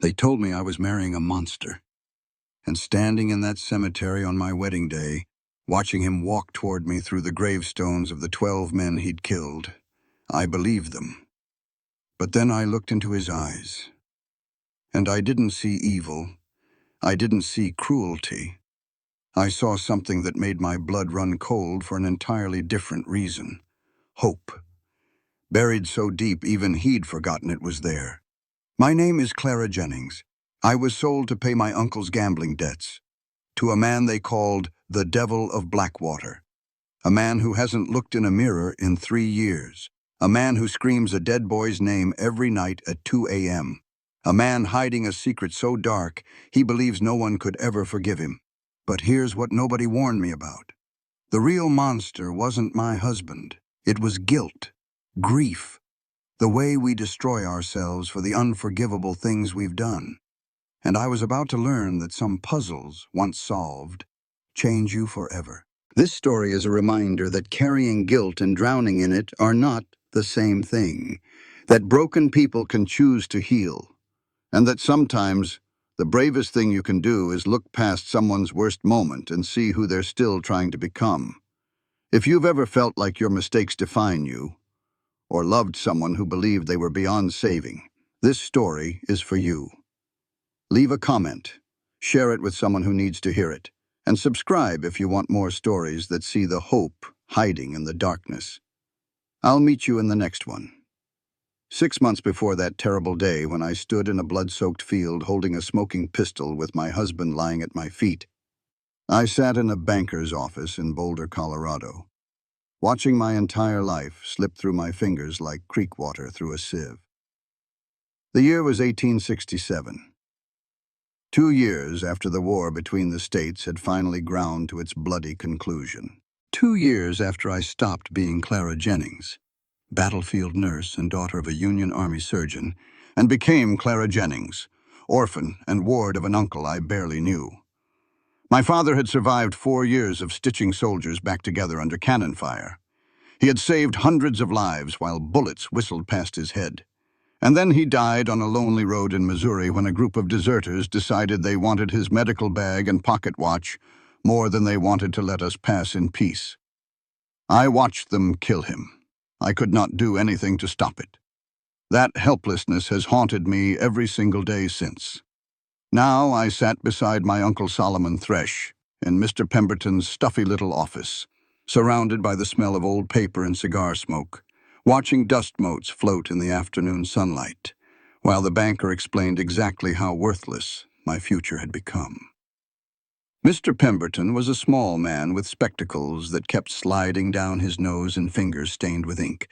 They told me I was marrying a monster. And standing in that cemetery on my wedding day, watching him walk toward me through the gravestones of the 12 men he'd killed, I believed them. But then I looked into his eyes, and I didn't see evil. I didn't see cruelty. I saw something that made my blood run cold for an entirely different reason. Hope. Buried so deep even he'd forgotten it was there. My name is Clara Jennings. I was sold to pay my uncle's gambling debts, to a man they called the Devil of Blackwater, a man who hasn't looked in a mirror in 3 years, a man who screams a dead boy's name every night at 2 a.m., a man hiding a secret so dark he believes no one could ever forgive him. But here's what nobody warned me about. The real monster wasn't my husband. It was guilt, grief, the way we destroy ourselves for the unforgivable things we've done. And I was about to learn that some puzzles, once solved, change you forever. This story is a reminder that carrying guilt and drowning in it are not the same thing, that broken people can choose to heal, and that sometimes the bravest thing you can do is look past someone's worst moment and see who they're still trying to become. If you've ever felt like your mistakes define you, or loved someone who believed they were beyond saving, this story is for you. Leave a comment, share it with someone who needs to hear it, and subscribe if you want more stories that see the hope hiding in the darkness. I'll meet you in the next one. 6 months before that terrible day when I stood in a blood-soaked field holding a smoking pistol with my husband lying at my feet, I sat in a banker's office in Boulder, Colorado, watching my entire life slip through my fingers like creek water through a sieve. The year was 1867. 2 years after the war between the states had finally ground to its bloody conclusion. 2 years after I stopped being Clara Jennings, battlefield nurse and daughter of a Union Army surgeon, and became Clara Jennings, orphan and ward of an uncle I barely knew. My father had survived 4 years of stitching soldiers back together under cannon fire. He had saved hundreds of lives while bullets whistled past his head. And then he died on a lonely road in Missouri when a group of deserters decided they wanted his medical bag and pocket watch more than they wanted to let us pass in peace. I watched them kill him. I could not do anything to stop it. That helplessness has haunted me every single day since. Now I sat beside my Uncle Solomon Thresh in Mr. Pemberton's stuffy little office, surrounded by the smell of old paper and cigar smoke, watching dust motes float in the afternoon sunlight, while the banker explained exactly how worthless my future had become. Mr. Pemberton was a small man with spectacles that kept sliding down his nose and fingers stained with ink.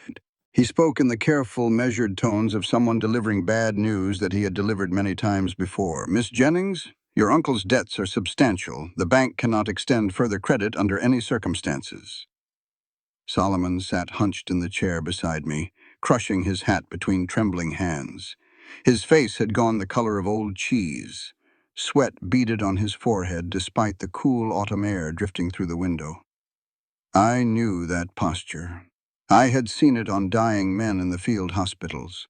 He spoke in the careful, measured tones of someone delivering bad news that he had delivered many times before. "Miss Jennings, your uncle's debts are substantial. The bank cannot extend further credit under any circumstances." Solomon sat hunched in the chair beside me, crushing his hat between trembling hands. His face had gone the color of old cheese. Sweat beaded on his forehead despite the cool autumn air drifting through the window. I knew that posture. I had seen it on dying men in the field hospitals,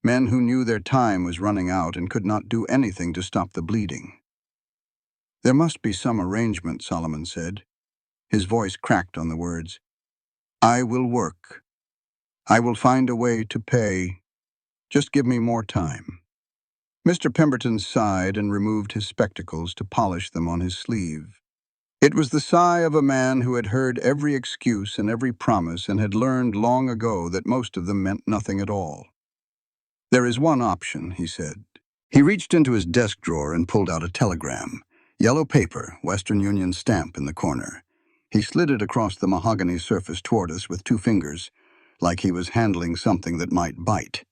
men who knew their time was running out and could not do anything to stop the bleeding. "There must be some arrangement," Solomon said. His voice cracked on the words. "I will work. I will find a way to pay. Just give me more time." Mr. Pemberton sighed and removed his spectacles to polish them on his sleeve. It was the sigh of a man who had heard every excuse and every promise and had learned long ago that most of them meant nothing at all. "There is one option," he said. He reached into his desk drawer and pulled out a telegram. Yellow paper, Western Union stamp in the corner. He slid it across the mahogany surface toward us with 2 fingers, like he was handling something that might bite.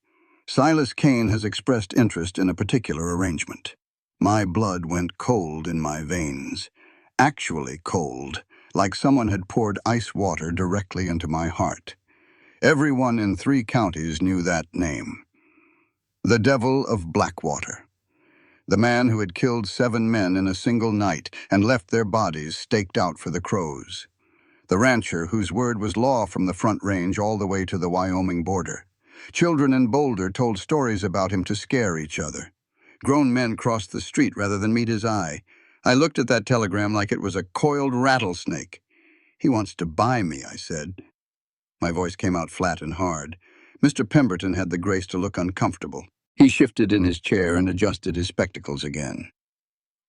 "Silas Kane has expressed interest in a particular arrangement." My blood went cold in my veins. Actually cold, like someone had poured ice water directly into my heart. Everyone in 3 counties knew that name. The Devil of Blackwater. The man who had killed 7 men in a single night and left their bodies staked out for the crows. The rancher whose word was law from the Front Range all the way to the Wyoming border. Children in Boulder told stories about him to scare each other. Grown men crossed the street rather than meet his eye. I looked at that telegram like it was a coiled rattlesnake. "He wants to buy me," I said. My voice came out flat and hard. Mr. Pemberton had the grace to look uncomfortable. He shifted in his chair and adjusted his spectacles again.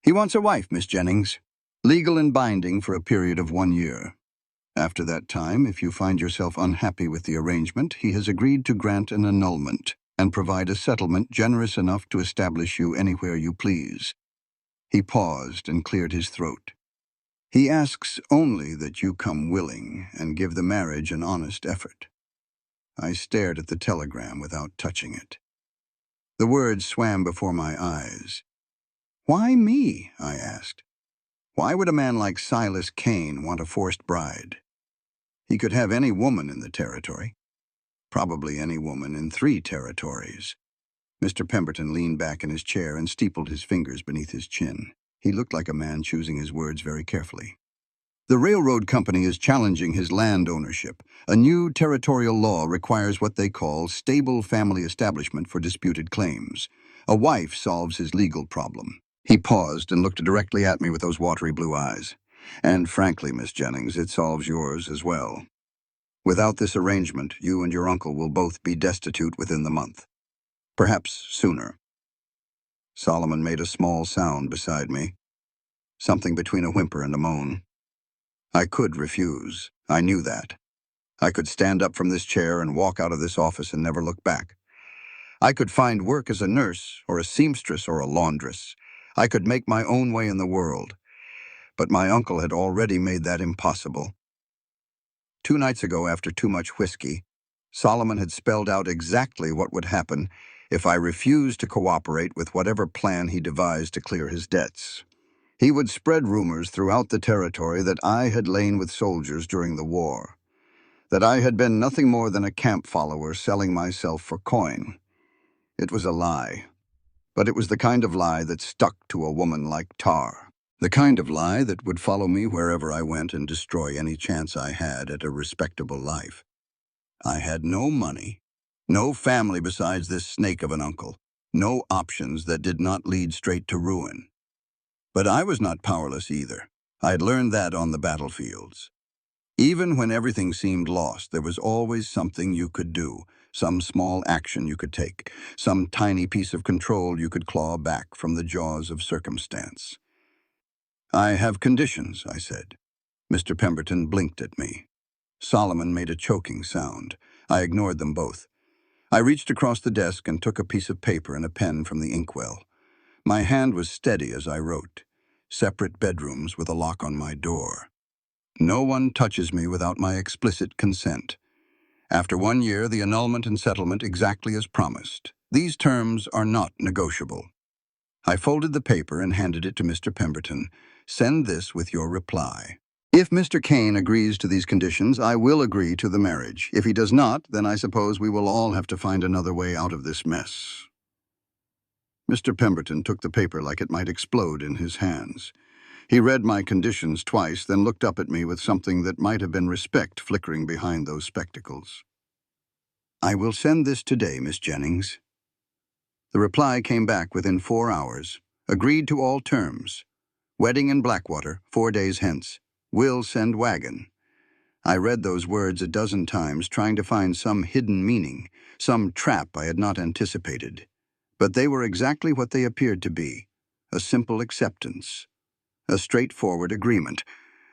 "He wants a wife, Miss Jennings. Legal and binding for a period of 1 year. After that time, if you find yourself unhappy with the arrangement, he has agreed to grant an annulment and provide a settlement generous enough to establish you anywhere you please." He paused and cleared his throat. "He asks only that you come willing and give the marriage an honest effort." I stared at the telegram without touching it. The words swam before my eyes. "Why me?" I asked. "Why would a man like Silas Kane want a forced bride? He could have any woman in the territory. Probably any woman in 3 territories." Mr. Pemberton leaned back in his chair and steepled his fingers beneath his chin. He looked like a man choosing his words very carefully. "The railroad company is challenging his land ownership. A new territorial law requires what they call stable family establishment for disputed claims. A wife solves his legal problem." He paused and looked directly at me with those watery blue eyes. "And frankly, Miss Jennings, it solves yours as well. Without this arrangement, you and your uncle will both be destitute within the month. Perhaps sooner." Solomon made a small sound beside me, something between a whimper and a moan. I could refuse. I knew that. I could stand up from this chair and walk out of this office and never look back. I could find work as a nurse or a seamstress or a laundress. I could make my own way in the world. But my uncle had already made that impossible. 2 nights ago, after too much whiskey, Solomon had spelled out exactly what would happen if I refused to cooperate with whatever plan he devised to clear his debts. He would spread rumors throughout the territory that I had lain with soldiers during the war, that I had been nothing more than a camp follower selling myself for coin. It was a lie, but it was the kind of lie that stuck to a woman like Tar. The kind of lie that would follow me wherever I went and destroy any chance I had at a respectable life. I had no money, no family besides this snake of an uncle, no options that did not lead straight to ruin. But I was not powerless either. I had learned that on the battlefields. Even when everything seemed lost, there was always something you could do, some small action you could take, some tiny piece of control you could claw back from the jaws of circumstance. "I have conditions," I said. Mr. Pemberton blinked at me. Solomon made a choking sound. I ignored them both. I reached across the desk and took a piece of paper and a pen from the inkwell. My hand was steady as I wrote. "Separate bedrooms with a lock on my door. No one touches me without my explicit consent. After 1 year, the annulment and settlement exactly as promised. These terms are not negotiable." I folded the paper and handed it to Mr. Pemberton. "Send this with your reply. If Mr. Kane agrees to these conditions, I will agree to the marriage. If he does not, then I suppose we will all have to find another way out of this mess." Mr. Pemberton took the paper like it might explode in his hands. He read my conditions twice, then looked up at me with something that might have been respect flickering behind those spectacles. "I will send this today, Miss Jennings." The reply came back within 4 hours. "Agreed to all terms. Wedding in Blackwater, 4 days hence. Will send wagon." I read those words a dozen times, trying to find some hidden meaning, some trap I had not anticipated. But they were exactly what they appeared to be: a simple acceptance, a straightforward agreement.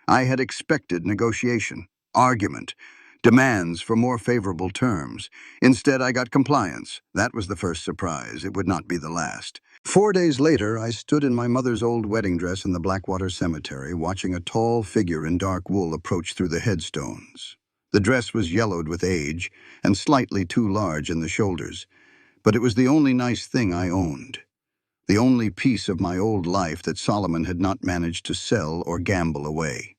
I had expected negotiation, argument, demands for more favorable terms. Instead, I got compliance. That was the first surprise. It would not be the last. 4 days later, I stood in my mother's old wedding dress in the Blackwater Cemetery, watching a tall figure in dark wool approach through the headstones. The dress was yellowed with age and slightly too large in the shoulders, but it was the only nice thing I owned. The only piece of my old life that Solomon had not managed to sell or gamble away.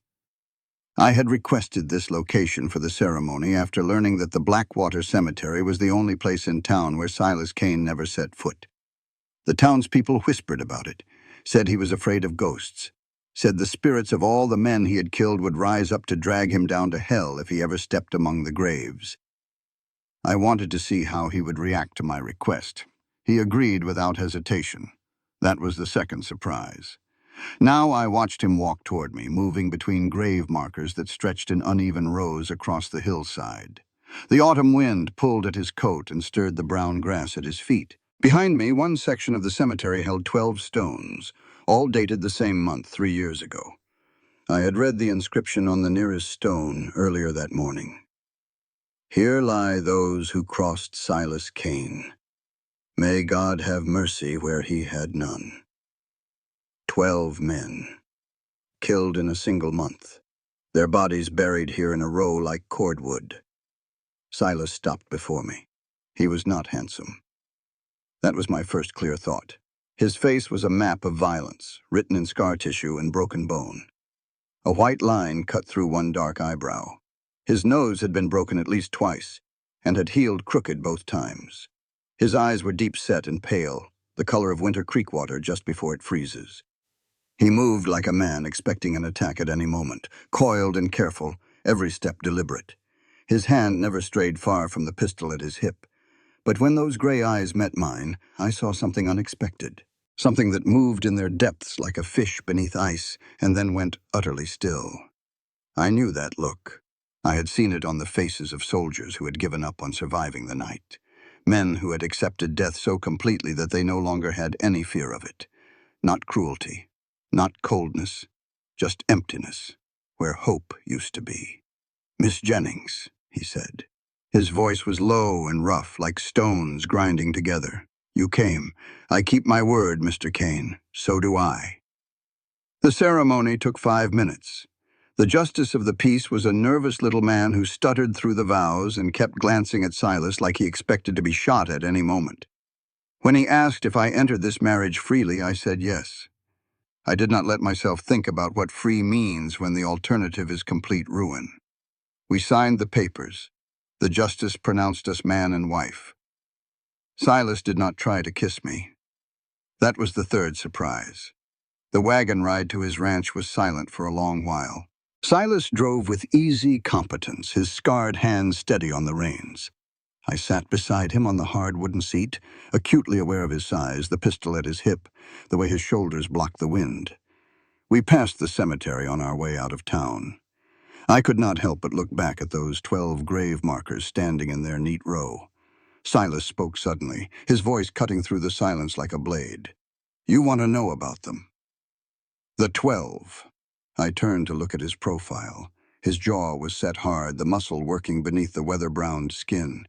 I had requested this location for the ceremony after learning that the Blackwater Cemetery was the only place in town where Silas Kane never set foot. The townspeople whispered about it, said he was afraid of ghosts, said the spirits of all the men he had killed would rise up to drag him down to hell if he ever stepped among the graves. I wanted to see how he would react to my request. He agreed without hesitation. That was the second surprise. Now I watched him walk toward me, moving between grave markers that stretched in uneven rows across the hillside. The autumn wind pulled at his coat and stirred the brown grass at his feet. Behind me, one section of the cemetery held 12 stones, all dated the same month 3 years ago. I had read the inscription on the nearest stone earlier that morning. Here lie those who crossed Silas Kane. May God have mercy where he had none. 12 men, killed in a single month, their bodies buried here in a row like cordwood. Silas stopped before me. He was not handsome. That was my first clear thought. His face was a map of violence, written in scar tissue and broken bone. A white line cut through one dark eyebrow. His nose had been broken at least twice, and had healed crooked both times. His eyes were deep-set and pale, the color of winter creek water just before it freezes. He moved like a man expecting an attack at any moment, coiled and careful, every step deliberate. His hand never strayed far from the pistol at his hip. But when those gray eyes met mine, I saw something unexpected. Something that moved in their depths like a fish beneath ice, and then went utterly still. I knew that look. I had seen it on the faces of soldiers who had given up on surviving the night. Men who had accepted death so completely that they no longer had any fear of it. Not cruelty, not coldness, just emptiness, where hope used to be. "Miss Jennings," he said. His voice was low and rough, like stones grinding together. "You came. I keep my word, Mr. Kane. So do I." The ceremony took 5 minutes. The justice of the peace was a nervous little man who stuttered through the vows and kept glancing at Silas like he expected to be shot at any moment. When he asked if I entered this marriage freely, I said yes. I did not let myself think about what free means when the alternative is complete ruin. We signed the papers. The justice pronounced us man and wife. Silas did not try to kiss me. That was the third surprise. The wagon ride to his ranch was silent for a long while. Silas drove with easy competence, his scarred hands steady on the reins. I sat beside him on the hard wooden seat, acutely aware of his size, the pistol at his hip, the way his shoulders blocked the wind. We passed the cemetery on our way out of town. I could not help but look back at those 12 grave markers standing in their neat row. Silas spoke suddenly, his voice cutting through the silence like a blade. "You want to know about them?" "The 12. I turned to look at his profile. His jaw was set hard, the muscle working beneath the weather-browned skin.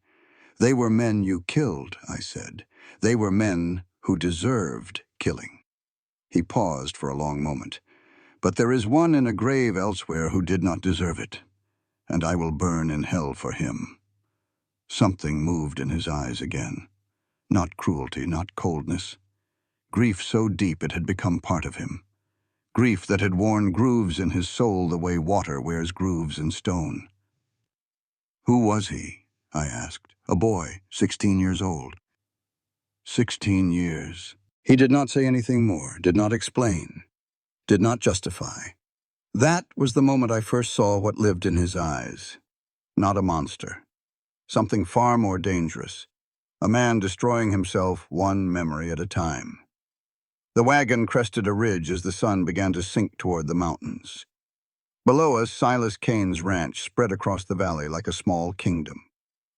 "They were men you killed," I said. "They were men who deserved killing." He paused for a long moment. "But there is one in a grave elsewhere who did not deserve it, and I will burn in hell for him." Something moved in his eyes again. Not cruelty, not coldness. Grief so deep it had become part of him. Grief that had worn grooves in his soul the way water wears grooves in stone. "Who was he?" I asked. "A boy, 16 years old." 16 years. He did not say anything more, did not explain, did not justify. That was the moment I first saw what lived in his eyes. Not a monster. Something far more dangerous. A man destroying himself one memory at a time. The wagon crested a ridge as the sun began to sink toward the mountains. Below us, Silas Kane's ranch spread across the valley like a small kingdom.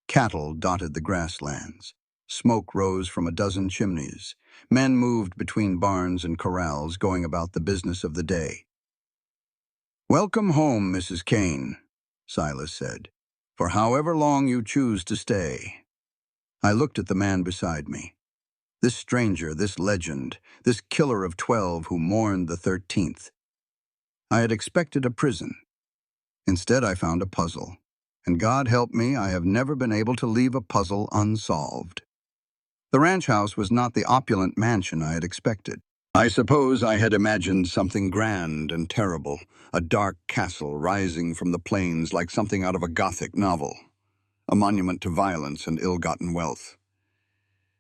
Cattle dotted the grasslands. Smoke rose from a dozen chimneys. Men moved between barns and corrals, going about the business of the day. "Welcome home, Mrs. Kane," Silas said, "for however long you choose to stay." I looked at the man beside me. This stranger, this legend, this killer of 12 who mourned the 13th. I had expected a prison. Instead, I found a puzzle. And God help me, I have never been able to leave a puzzle unsolved. The ranch house was not the opulent mansion I had expected. I suppose I had imagined something grand and terrible, a dark castle rising from the plains like something out of a Gothic novel, a monument to violence and ill-gotten wealth.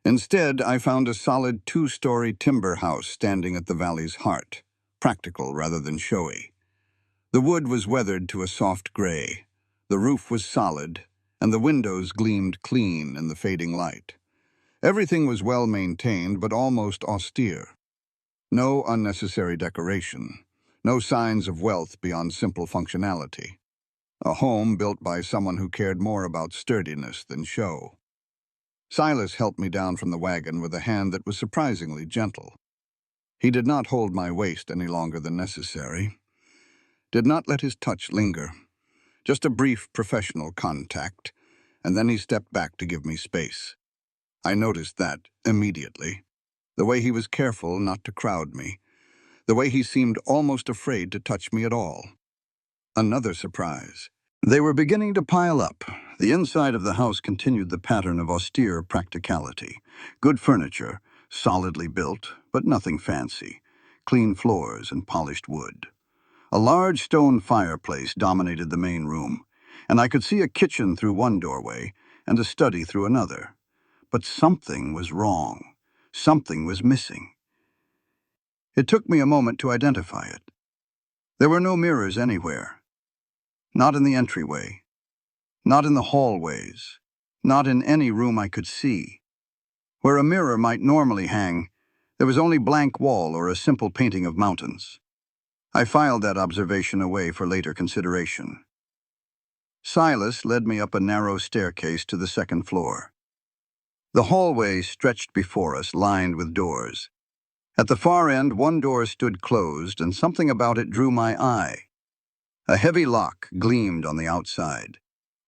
Instead, I found a solid 2-story timber house standing at the valley's heart, practical rather than showy. The wood was weathered to a soft gray. The roof was solid, and the windows gleamed clean in the fading light. Everything was well maintained, but almost austere. No unnecessary decoration. No signs of wealth beyond simple functionality. A home built by someone who cared more about sturdiness than show. Silas helped me down from the wagon with a hand that was surprisingly gentle. He did not hold my waist any longer than necessary, did not let his touch linger. Just a brief professional contact, and then he stepped back to give me space. I noticed that immediately. The way he was careful not to crowd me. The way he seemed almost afraid to touch me at all. Another surprise. They were beginning to pile up. The inside of the house continued the pattern of austere practicality. Good furniture, solidly built, but nothing fancy. Clean floors and polished wood. A large stone fireplace dominated the main room, and I could see a kitchen through one doorway and a study through another. But something was wrong. Something was missing. It took me a moment to identify it. There were no mirrors anywhere. Not in the entryway. Not in the hallways. Not in any room I could see. Where a mirror might normally hang, there was only blank wall or a simple painting of mountains. I filed that observation away for later consideration. Silas led me up a narrow staircase to the second floor. The hallway stretched before us, lined with doors. At the far end, one door stood closed, and something about it drew my eye. A heavy lock gleamed on the outside,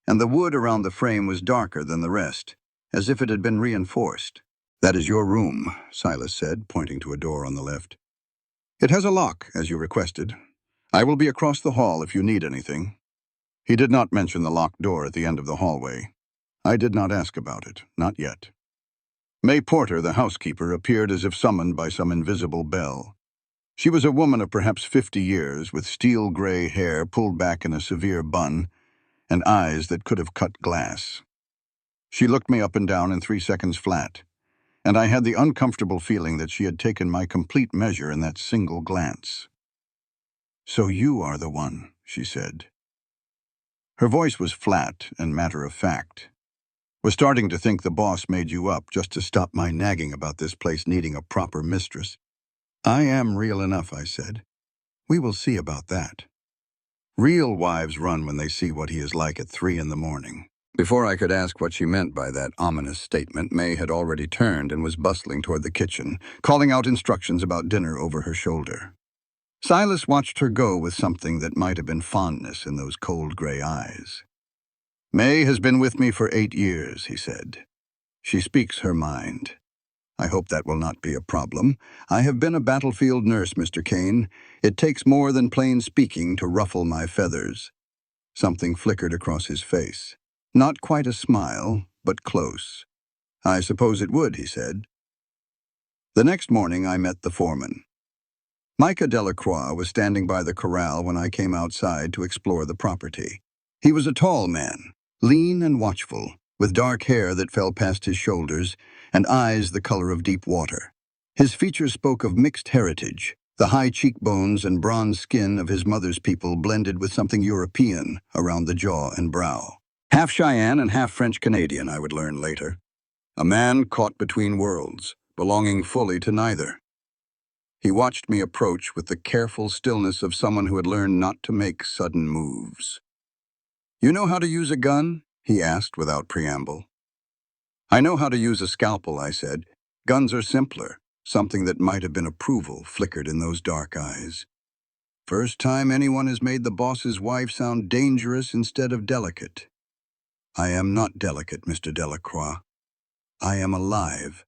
and the wood around the frame was darker than the rest, as if it had been reinforced. "That is your room," Silas said, pointing to a door on the left. "It has a lock, as you requested. I will be across the hall if you need anything." He did not mention the locked door at the end of the hallway. I did not ask about it, not yet. May Porter, the housekeeper, appeared as if summoned by some invisible bell. She was a woman of perhaps 50 years, with steel-gray hair pulled back in a severe bun, and eyes that could have cut glass. She looked me up and down in 3 seconds flat, and I had the uncomfortable feeling that she had taken my complete measure in that single glance. "So you are the one," she said. Her voice was flat and matter-of-fact. "Was starting to think the boss made you up just to stop my nagging about this place needing a proper mistress." "I am real enough," I said. "We will see about that." Real wives run when they see what he is like at 3 in the morning. Before I could ask what she meant by that ominous statement, May had already turned and was bustling toward the kitchen, calling out instructions about dinner over her shoulder. Silas watched her go with something that might have been fondness in those cold gray eyes. "May has been with me for 8 years," he said. "She speaks her mind. I hope that will not be a problem. I have been a battlefield nurse, Mr. Kane. It takes more than plain speaking to ruffle my feathers." Something flickered across his face. Not quite a smile, but close. "I suppose it would," he said. The next morning I met the foreman. Micah Delacroix was standing by the corral when I came outside to explore the property. He was a tall man, lean and watchful, with dark hair that fell past his shoulders and eyes the color of deep water. His features spoke of mixed heritage. The high cheekbones and bronze skin of his mother's people blended with something European around the jaw and brow. Half Cheyenne and half French-Canadian, I would learn later. A man caught between worlds, belonging fully to neither. He watched me approach with the careful stillness of someone who had learned not to make sudden moves. "You know how to use a gun?" he asked without preamble. "I know how to use a scalpel," I said. "Guns are simpler." Something that might have been approval flickered in those dark eyes. "First time anyone has made the boss's wife sound dangerous instead of delicate." "I am not delicate, Mr. Delacroix. I am alive.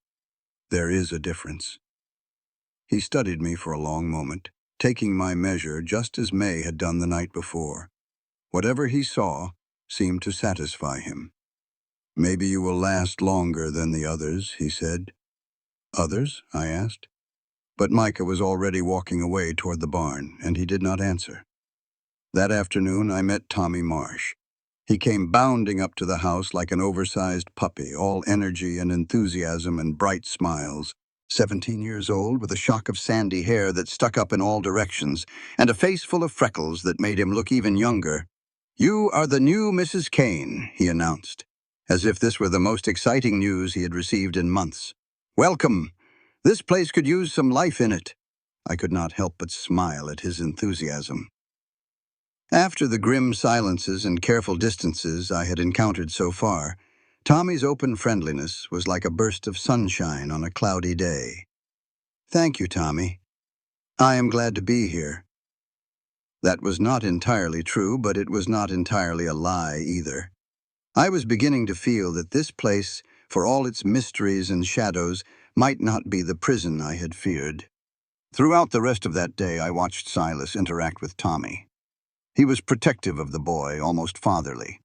There is a difference." He studied me for a long moment, taking my measure just as May had done the night before. Whatever he saw seemed to satisfy him. "Maybe you will last longer than the others," he said. "Others?" I asked. But Micah was already walking away toward the barn, and he did not answer. That afternoon I met Tommy Marsh. He came bounding up to the house like an oversized puppy, all energy and enthusiasm and bright smiles. 17 years old, with a shock of sandy hair that stuck up in all directions, and a face full of freckles that made him look even younger. "You are the new Mrs. Kane," he announced, as if this were the most exciting news he had received in months. "Welcome. This place could use some life in it." I could not help but smile at his enthusiasm. After the grim silences and careful distances I had encountered so far, Tommy's open friendliness was like a burst of sunshine on a cloudy day. "Thank you, Tommy. I am glad to be here." That was not entirely true, but it was not entirely a lie either. I was beginning to feel that this place, for all its mysteries and shadows, might not be the prison I had feared. Throughout the rest of that day, I watched Silas interact with Tommy. He was protective of the boy, almost fatherly.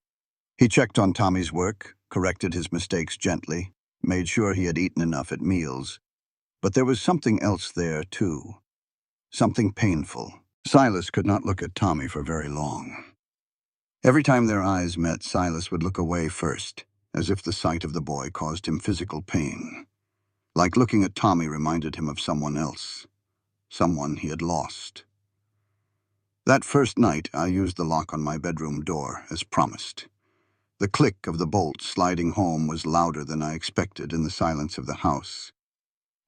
He checked on Tommy's work, corrected his mistakes gently, made sure he had eaten enough at meals. But there was something else there, too. Something painful. Silas could not look at Tommy for very long. Every time their eyes met, Silas would look away first, as if the sight of the boy caused him physical pain. Like looking at Tommy reminded him of someone else, someone he had lost. That first night, I used the lock on my bedroom door, as promised. The click of the bolt sliding home was louder than I expected in the silence of the house,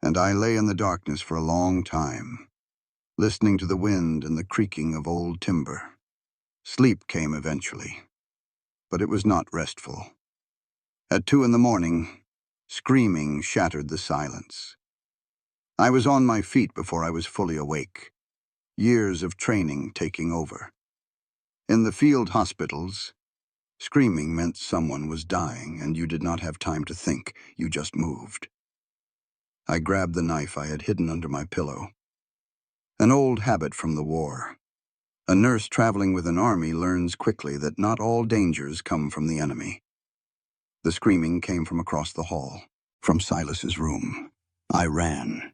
and I lay in the darkness for a long time, listening to the wind and the creaking of old timber. Sleep came eventually, but it was not restful. At 2 in the morning, screaming shattered the silence. I was on my feet before I was fully awake, years of training taking over. In the field hospitals, screaming meant someone was dying and you did not have time to think, you just moved. I grabbed the knife I had hidden under my pillow. An old habit from the war. A nurse traveling with an army learns quickly that not all dangers come from the enemy. The screaming came from across the hall, from Silas's room. I ran.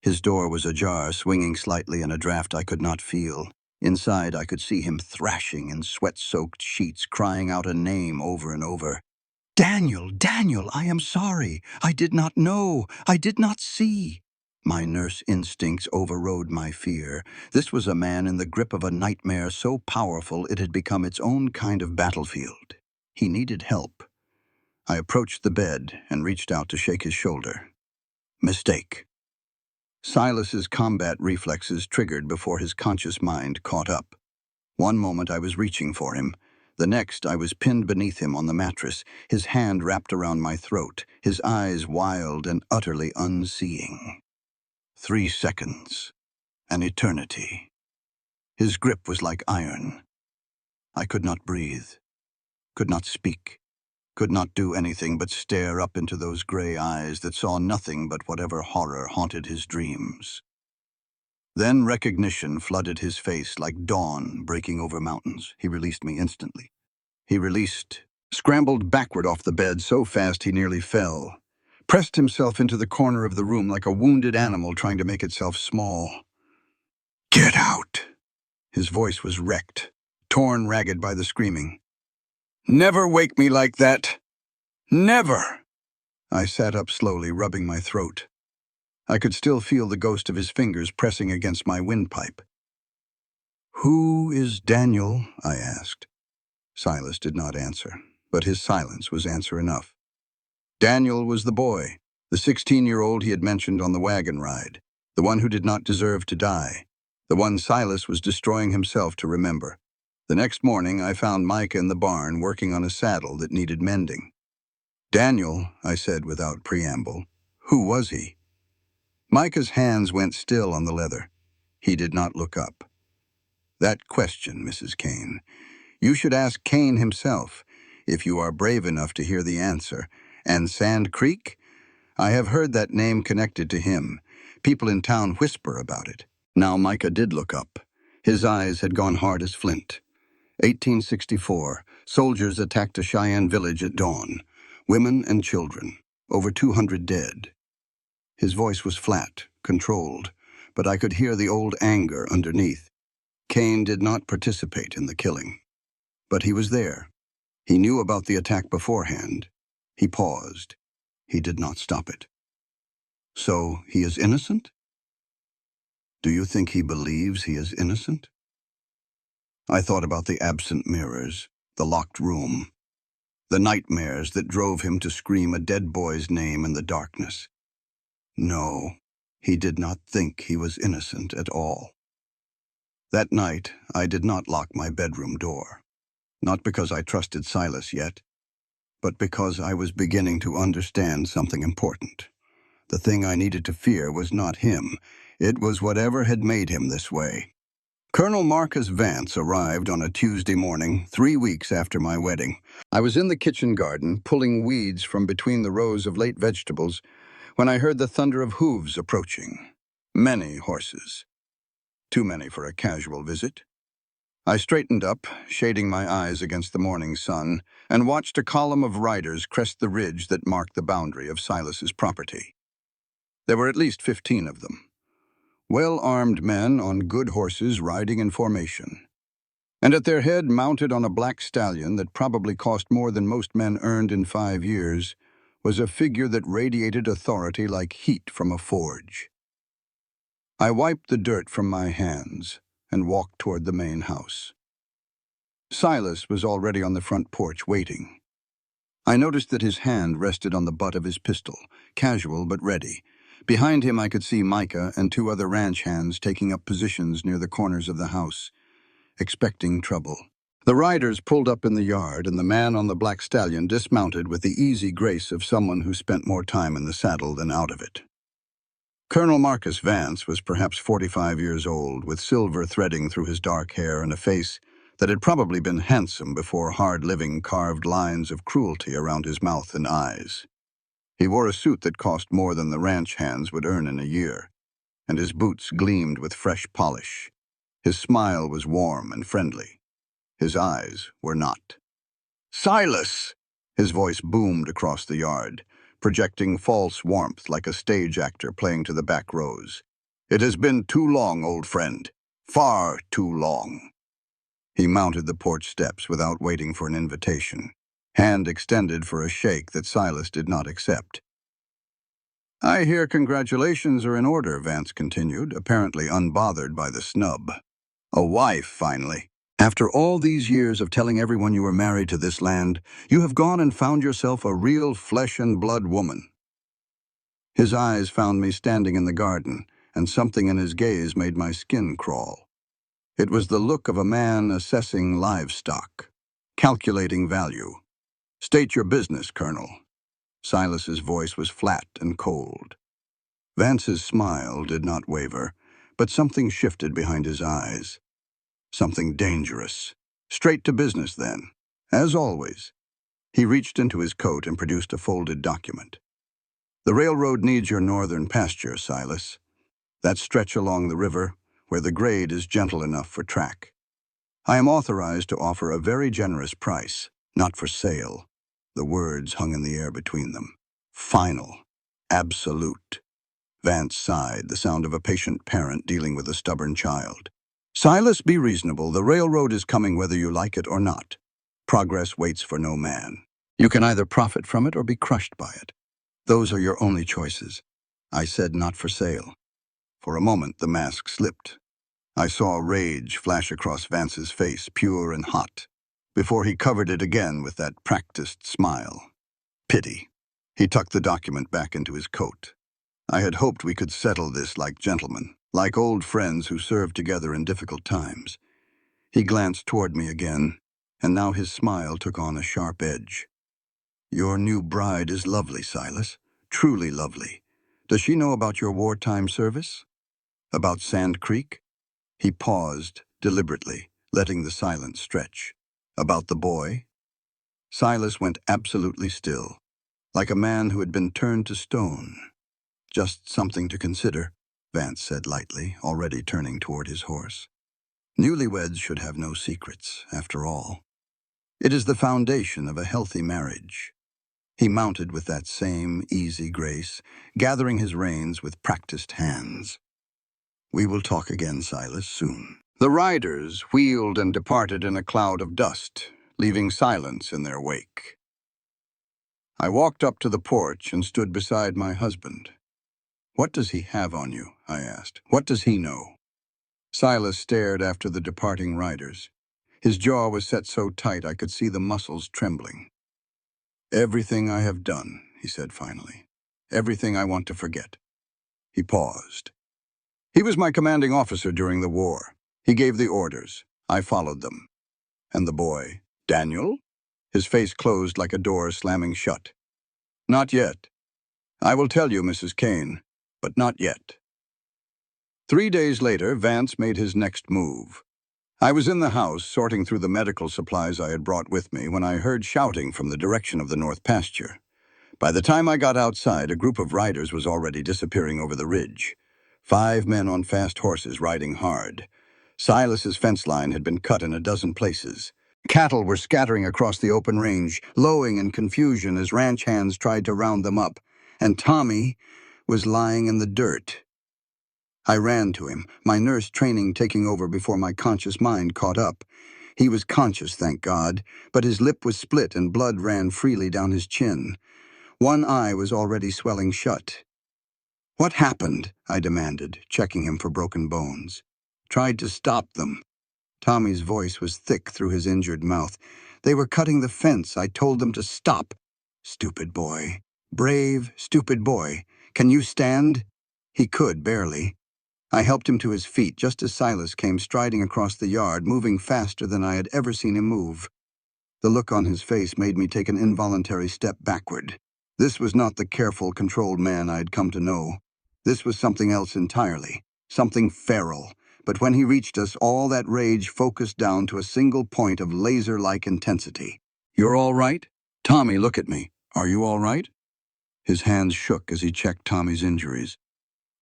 His door was ajar, swinging slightly in a draft I could not feel. Inside, I could see him thrashing in sweat-soaked sheets, crying out a name over and over. "Daniel, Daniel, I am sorry. I did not know. I did not see." My nurse instincts overrode my fear. This was a man in the grip of a nightmare so powerful it had become its own kind of battlefield. He needed help. I approached the bed and reached out to shake his shoulder. Mistake. Silas's combat reflexes triggered before his conscious mind caught up. One moment I was reaching for him. The next I was pinned beneath him on the mattress, his hand wrapped around my throat, his eyes wild and utterly unseeing. 3 seconds. An eternity. His grip was like iron. I could not breathe, could not speak, could not do anything but stare up into those gray eyes that saw nothing but whatever horror haunted his dreams. Then recognition flooded his face like dawn breaking over mountains. He released me instantly. Scrambled backward off the bed so fast he nearly fell, pressed himself into the corner of the room like a wounded animal trying to make itself small. "Get out!" His voice was wrecked, torn ragged by the screaming. "Never wake me like that! Never!" I sat up slowly, rubbing my throat. I could still feel the ghost of his fingers pressing against my windpipe. "Who is Daniel?" I asked. Silas did not answer, but his silence was answer enough. Daniel was the boy, the 16-year-old he had mentioned on the wagon ride, the one who did not deserve to die, the one Silas was destroying himself to remember. The next morning, I found Micah in the barn working on a saddle that needed mending. "Daniel," I said without preamble. "Who was he?" Micah's hands went still on the leather. He did not look up. "That question, Mrs. Kane. You should ask Kane himself, if you are brave enough to hear the answer. And Sand Creek? I have heard that name connected to him. People in town whisper about it." Now Micah did look up. His eyes had gone hard as flint. 1864, soldiers attacked a Cheyenne village at dawn. Women and children. Over 200 dead. His voice was flat, controlled, but I could hear the old anger underneath. Kane did not participate in the killing. But he was there. He knew about the attack beforehand. He paused. He did not stop it. "So he is innocent?" "Do you think he believes he is innocent?" I thought about the absent mirrors, the locked room, the nightmares that drove him to scream a dead boy's name in the darkness. No, He did not think he was innocent at all. That night, I did not lock my bedroom door. Not because I trusted Silas yet, but because I was beginning to understand something important. The thing I needed to fear was not him. It was whatever had made him this way. Colonel Marcus Vance arrived on a Tuesday morning, 3 weeks after my wedding. I was in the kitchen garden, pulling weeds from between the rows of late vegetables, when I heard the thunder of hooves approaching. Many horses. Too many for a casual visit. I straightened up, shading my eyes against the morning sun, and watched a column of riders crest the ridge that marked the boundary of Silas's property. There were at least 15 of them. Well-armed men on good horses riding in formation. And at their head, mounted on a black stallion that probably cost more than most men earned in 5 years, was a figure that radiated authority like heat from a forge. I wiped the dirt from my hands and walked toward the main house. Silas was already on the front porch waiting. I noticed that his hand rested on the butt of his pistol, casual but ready. Behind him I could see Micah and 2 other ranch hands taking up positions near the corners of the house, expecting trouble. The riders pulled up in the yard, and the man on the black stallion dismounted with the easy grace of someone who spent more time in the saddle than out of it. Colonel Marcus Vance was perhaps 45 years old, with silver threading through his dark hair and a face that had probably been handsome before hard living carved lines of cruelty around his mouth and eyes. He wore a suit that cost more than the ranch hands would earn in a year, and his boots gleamed with fresh polish. His smile was warm and friendly. His eyes were not. "Silas!" His voice boomed across the yard, projecting false warmth like a stage actor playing to the back rows. "It has been too long, old friend. Far too long." He mounted the porch steps without waiting for an invitation, hand extended for a shake that Silas did not accept. "I hear congratulations are in order," Vance continued, apparently unbothered by the snub. "A wife, finally. After all these years of telling everyone you were married to this land, you have gone and found yourself a real flesh-and-blood woman." His eyes found me standing in the garden, and something in his gaze made my skin crawl. It was the look of a man assessing livestock, calculating value. "State your business, Colonel." Silas's voice was flat and cold. Vance's smile did not waver, but something shifted behind his eyes. Something dangerous. "Straight to business, then." As always. He reached into his coat and produced a folded document. "The railroad needs your northern pasture, Silas. That stretch along the river, where the grade is gentle enough for track. I am authorized to offer a very generous price, not for sale." The words hung in the air between them. "Final. Absolute." Vance sighed, the sound of a patient parent dealing with a stubborn child. "Silas, be reasonable. The railroad is coming whether you like it or not. Progress waits for no man. You can either profit from it or be crushed by it. Those are your only choices." I said not for sale. For a moment, the mask slipped. I saw rage flash across Vance's face, pure and hot, before he covered it again with that practiced smile. Pity. He tucked the document back into his coat. I had hoped we could settle this like gentlemen, like old friends who served together in difficult times. He glanced toward me again, and now his smile took on a sharp edge. "Your new bride is lovely, Silas. Truly lovely. Does she know about your wartime service? About Sand Creek?" He paused, deliberately, letting the silence stretch. "About the boy?" Silas went absolutely still, like a man who had been turned to stone. "Just something to consider," Vance said lightly, already turning toward his horse. "Newlyweds should have no secrets, after all. It is the foundation of a healthy marriage." He mounted with that same easy grace, gathering his reins with practiced hands. "We will talk again, Silas, soon." The riders wheeled and departed in a cloud of dust, leaving silence in their wake. I walked up to the porch and stood beside my husband. "What does he have on you?" I asked. "What does he know?" Silas stared after the departing riders. His jaw was set so tight I could see the muscles trembling. "Everything I have done," he said finally. "Everything I want to forget." He paused. He was my commanding officer during the war. He gave the orders. I followed them. And the boy, Daniel? His face closed like a door slamming shut. Not yet. I will tell you, Mrs. Kane, but not yet. 3 days later, Vance made his next move. I was in the house, sorting through the medical supplies I had brought with me, when I heard shouting from the direction of the north pasture. By the time I got outside, a group of riders was already disappearing over the ridge. 5 men on fast horses riding hard. Silas's fence line had been cut in a dozen places. Cattle were scattering across the open range, lowing in confusion as ranch hands tried to round them up. And Tommy was lying in the dirt. I ran to him, my nurse training taking over before my conscious mind caught up. He was conscious, thank God, but his lip was split and blood ran freely down his chin. One eye was already swelling shut. What happened? I demanded, checking him for broken bones. Tried to stop them. Tommy's voice was thick through his injured mouth. They were cutting the fence. I told them to stop. Stupid boy. Brave, stupid boy. Can you stand? He could, barely. I helped him to his feet just as Silas came striding across the yard, moving faster than I had ever seen him move. The look on his face made me take an involuntary step backward. This was not the careful, controlled man I had come to know. This was something else entirely, something feral. But when he reached us, all that rage focused down to a single point of laser-like intensity. You're all right? Tommy, look at me. Are you all right? His hands shook as he checked Tommy's injuries.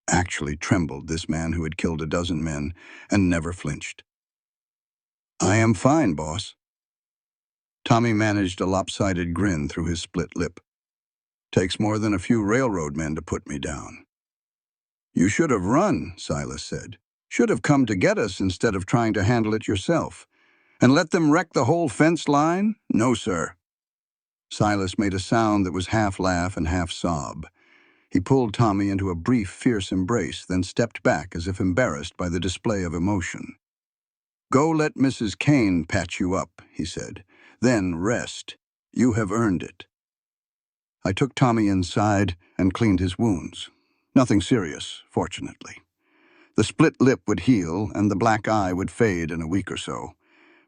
Actually trembled, this man who had killed a dozen men and never flinched. I am fine, boss. Tommy managed a lopsided grin through his split lip. Takes more than a few railroad men to put me down. You should have run, Silas said. Should have come to get us instead of trying to handle it yourself. And let them wreck the whole fence line? No, sir. Silas made a sound that was half laugh and half sob. He pulled Tommy into a brief, fierce embrace, then stepped back as if embarrassed by the display of emotion. Go let Mrs. Kane patch you up, he said. Then rest. You have earned it. I took Tommy inside and cleaned his wounds. Nothing serious, fortunately. The split lip would heal and the black eye would fade in a week or so.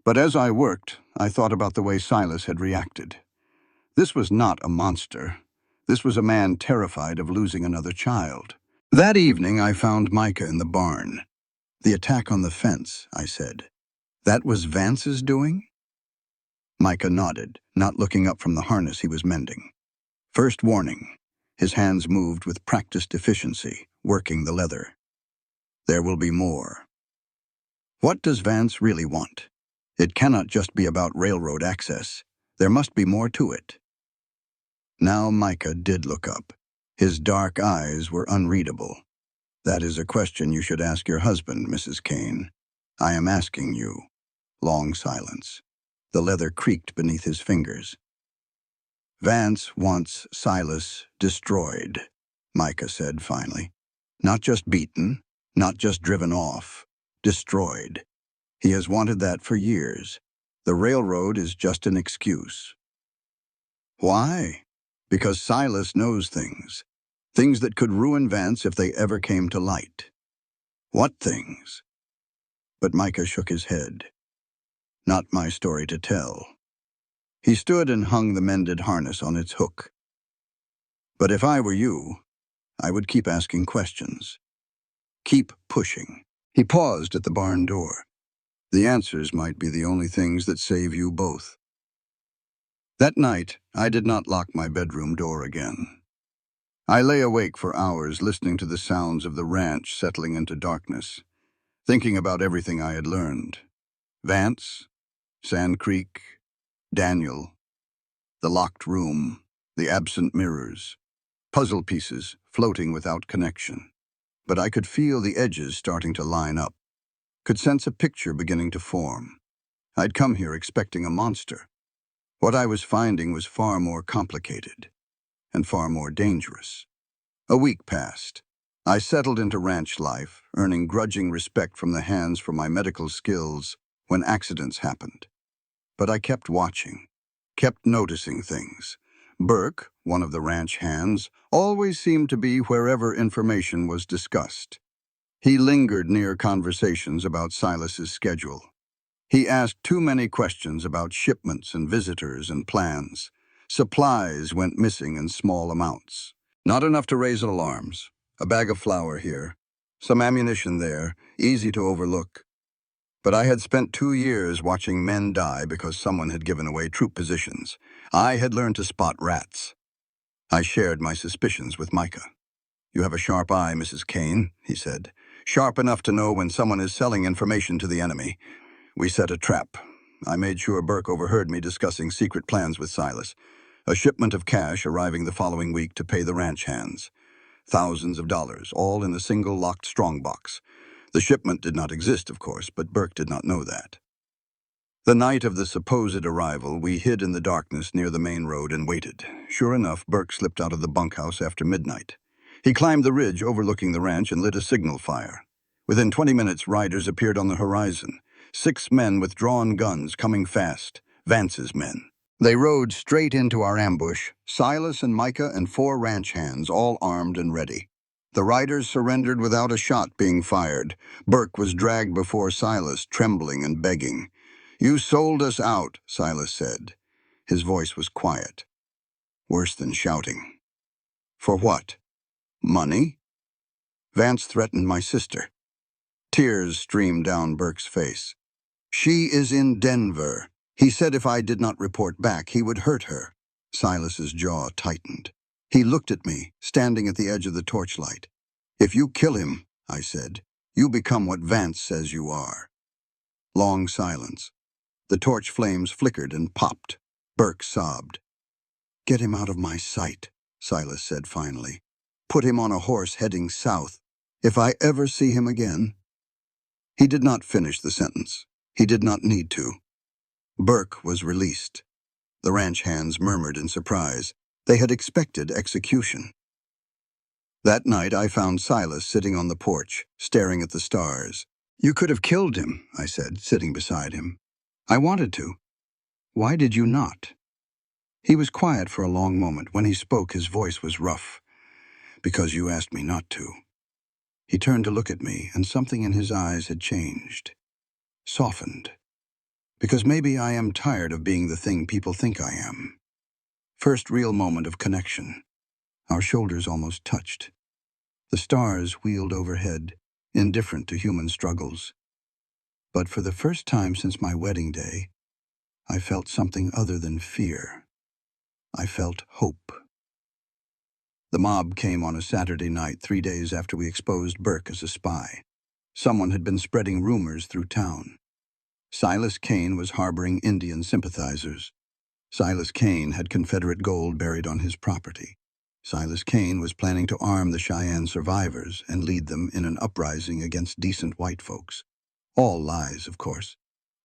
But as I worked, I thought about the way Silas had reacted. This was not a monster. This was a man terrified of losing another child. That evening, I found Micah in the barn. The attack on the fence, I said. That was Vance's doing? Micah nodded, not looking up from the harness he was mending. First warning. His hands moved with practiced efficiency, working the leather. There will be more. What does Vance really want? It cannot just be about railroad access. There must be more to it. Now Micah did look up. His dark eyes were unreadable. That is a question you should ask your husband, Mrs. Kane. I am asking you. Long silence. The leather creaked beneath his fingers. Vance wants Silas destroyed, Micah said finally. Not just beaten, not just driven off, destroyed. He has wanted that for years. The railroad is just an excuse. Why? Because Silas knows things. Things that could ruin Vance if they ever came to light. What things? But Micah shook his head. Not my story to tell. He stood and hung the mended harness on its hook. But if I were you, I would keep asking questions. Keep pushing. He paused at the barn door. The answers might be the only things that save you both. That night, I did not lock my bedroom door again. I lay awake for hours listening to the sounds of the ranch settling into darkness, thinking about everything I had learned. Vance, Sand Creek, Daniel, the locked room, the absent mirrors, puzzle pieces floating without connection. But I could feel the edges starting to line up, could sense a picture beginning to form. I'd come here expecting a monster. What I was finding was far more complicated and far more dangerous. A week passed. I settled into ranch life, earning grudging respect from the hands for my medical skills when accidents happened. But I kept watching, kept noticing things. Burke, one of the ranch hands, always seemed to be wherever information was discussed. He lingered near conversations about Silas's schedule. He asked too many questions about shipments and visitors and plans. Supplies went missing in small amounts. Not enough to raise alarms. A bag of flour here, some ammunition there, easy to overlook. But I had spent 2 years watching men die because someone had given away troop positions. I had learned to spot rats. I shared my suspicions with Micah. "You have a sharp eye, Mrs. Kane," he said. "Sharp enough to know when someone is selling information to the enemy." We set a trap. I made sure Burke overheard me discussing secret plans with Silas. A shipment of cash arriving the following week to pay the ranch hands. Thousands of dollars, all in a single locked strongbox. The shipment did not exist, of course, but Burke did not know that. The night of the supposed arrival, we hid in the darkness near the main road and waited. Sure enough, Burke slipped out of the bunkhouse after midnight. He climbed the ridge overlooking the ranch and lit a signal fire. Within 20 minutes, riders appeared on the horizon. 6 men with drawn guns coming fast, Vance's men. They rode straight into our ambush, Silas and Micah and 4 ranch hands, all armed and ready. The riders surrendered without a shot being fired. Burke was dragged before Silas, trembling and begging. "You sold us out," Silas said. His voice was quiet, worse than shouting. "For what? Money?" "Vance threatened my sister." Tears streamed down Burke's face. "She is in Denver. He said if I did not report back, he would hurt her." Silas's jaw tightened. He looked at me, standing at the edge of the torchlight. "If you kill him," I said, "you become what Vance says you are." Long silence. The torch flames flickered and popped. Burke sobbed. "Get him out of my sight," Silas said finally. "Put him on a horse heading south. If I ever see him again—" He did not finish the sentence. He did not need to. Burke was released. The ranch hands murmured in surprise. They had expected execution. That night I found Silas sitting on the porch, staring at the stars. "You could have killed him," I said, sitting beside him. "I wanted to. Why did you not?" He was quiet for a long moment. When he spoke, his voice was rough. "Because you asked me not to." He turned to look at me, and something in his eyes had changed. Softened. "Because maybe I am tired of being the thing people think I am." First real moment of connection. Our shoulders almost touched. The stars wheeled overhead, indifferent to human struggles. But for the first time since my wedding day, I felt something other than fear. I felt hope. The mob came on a Saturday night, 3 days after we exposed Burke as a spy. Someone had been spreading rumors through town. Silas Kane was harboring Indian sympathizers. Silas Kane had Confederate gold buried on his property. Silas Kane was planning to arm the Cheyenne survivors and lead them in an uprising against decent white folks. All lies, of course.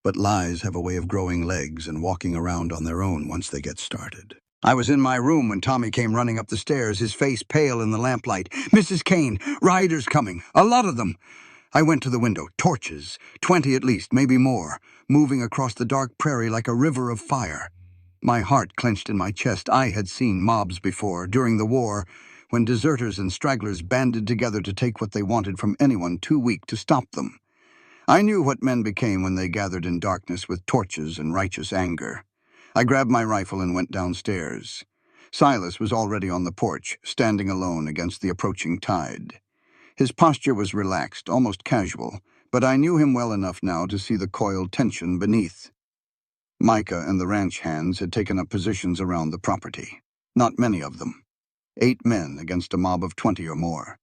But lies have a way of growing legs and walking around on their own once they get started. I was in my room when Tommy came running up the stairs, his face pale in the lamplight. "Mrs. Kane, riders coming, a lot of them." I went to the window. Torches, 20 at least, maybe more, moving across the dark prairie like a river of fire. My heart clenched in my chest. I had seen mobs before, during the war, when deserters and stragglers banded together to take what they wanted from anyone too weak to stop them. I knew what men became when they gathered in darkness with torches and righteous anger. I grabbed my rifle and went downstairs. Silas was already on the porch, standing alone against the approaching tide. His posture was relaxed, almost casual, but I knew him well enough now to see the coiled tension beneath. Micah and the ranch hands had taken up positions around the property. Not many of them. 8 men against a mob of 20 or more.